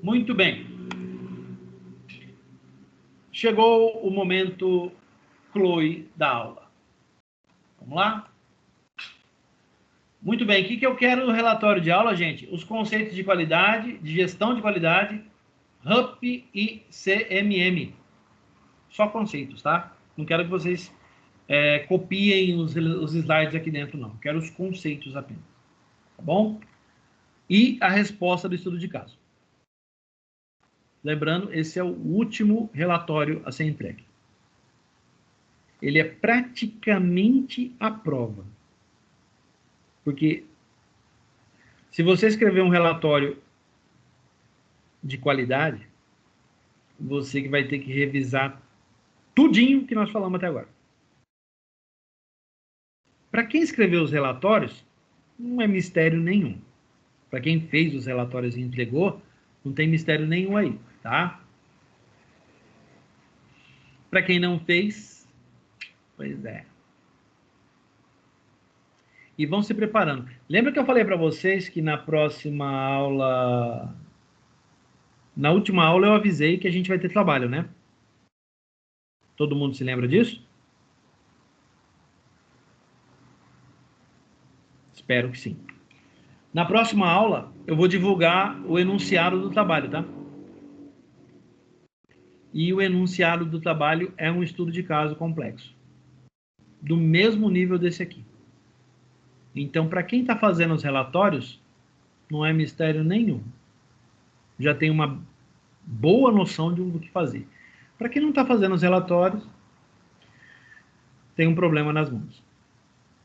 Muito bem. Chegou o momento Chloe da aula. Vamos lá? Muito bem. O que eu quero no relatório de aula, gente? Os conceitos de qualidade, de gestão de qualidade, RUP e CMM. Só conceitos, tá? Não quero que vocês copiem os slides aqui dentro, não. Quero os conceitos apenas. Tá bom? E a resposta do estudo de caso. Lembrando, esse é o último relatório a ser entregue. Ele é praticamente a prova. Porque se você escrever um relatório de qualidade, você que vai ter que revisar tudinho que nós falamos até agora. Para quem escreveu os relatórios, não é mistério nenhum. Para quem fez os relatórios e entregou, não tem mistério nenhum aí, tá? Para quem não fez, pois é. E vão se preparando. Lembra que eu falei para vocês que na próxima aula... Na última aula eu avisei que a gente vai ter trabalho, né? Todo mundo se lembra disso? Espero que sim. Na próxima aula, eu vou divulgar o enunciado do trabalho, tá? E o enunciado do trabalho é um estudo de caso complexo. Do mesmo nível desse aqui. Então, para quem está fazendo os relatórios, não é mistério nenhum. Já tem uma boa noção do que fazer. Para quem não está fazendo os relatórios, tem um problema nas mãos.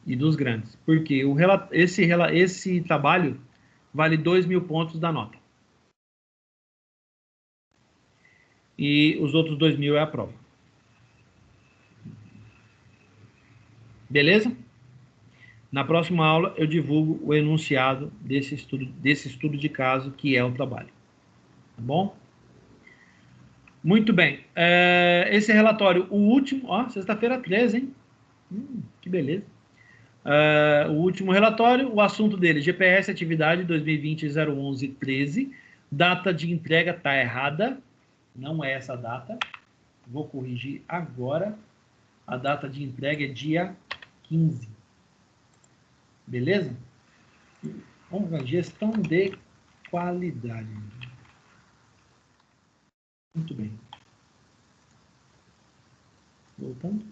E dos grandes. Porque esse trabalho vale 2.000 pontos da nota. E os outros 2.000 é a prova. Beleza? Na próxima aula, eu divulgo o enunciado desse estudo de caso, que é o trabalho. Tá bom? Muito bem. Esse relatório, o último... Ó, sexta-feira 13, hein? Que beleza. O último relatório, o assunto dele, GPS atividade 2020-011-13. Data de entrega está errada. Não é essa data. Vou corrigir agora. A data de entrega é dia 15. Beleza? Vamos ver, gestão de qualidade. Muito bem. Voltando.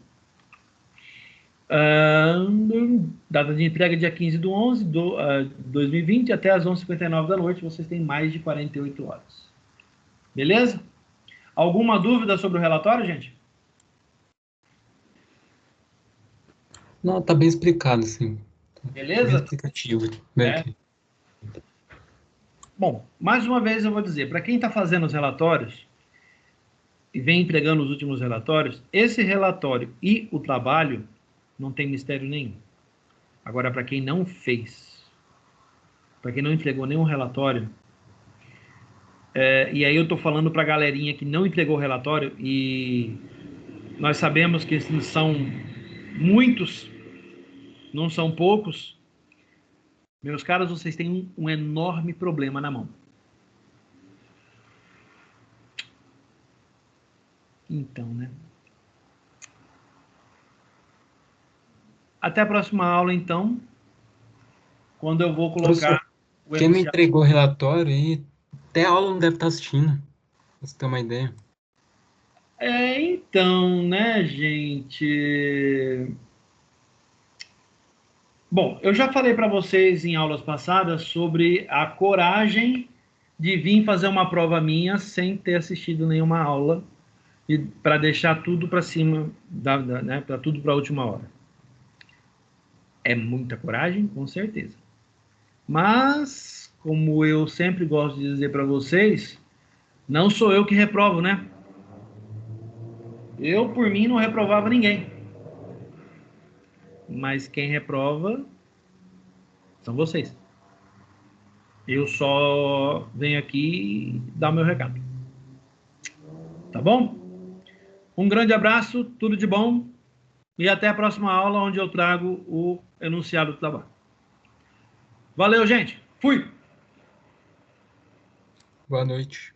Data de entrega dia 15/11/2020 até as 11h59 da noite. Vocês têm mais de 48 horas. Beleza? Alguma dúvida sobre o relatório, gente? Não, tá bem explicado, sim. Beleza? Bem explicativo. Bem. Bom, mais uma vez eu vou dizer, para quem está fazendo os relatórios e vem entregando os últimos relatórios, esse relatório e o trabalho não tem mistério nenhum. Agora, para quem não fez, para quem não entregou nenhum relatório, E aí eu estou falando para a galerinha que não entregou o relatório, e nós sabemos que esses são muitos, não são poucos. Meus caros, vocês têm um enorme problema na mão. Então, né? Até a próxima aula, então, quando eu vou colocar o Quem não enunciado. entregou o relatório aí, até a aula não deve estar assistindo, pra você ter uma ideia. Então, né, gente? Bom, eu já falei para vocês em aulas passadas sobre a coragem de vir fazer uma prova minha sem ter assistido nenhuma aula, e para deixar tudo para cima, né, para tudo para a última hora. É muita coragem, com certeza. Mas, como eu sempre gosto de dizer para vocês, não sou eu que reprovo, né? Eu, por mim, não reprovava ninguém. Mas quem reprova são vocês. Eu só venho aqui dar o meu recado. Tá bom? Um grande abraço, tudo de bom, e até a próxima aula, onde eu trago o enunciado do trabalho. Valeu, gente. Fui! Boa noite.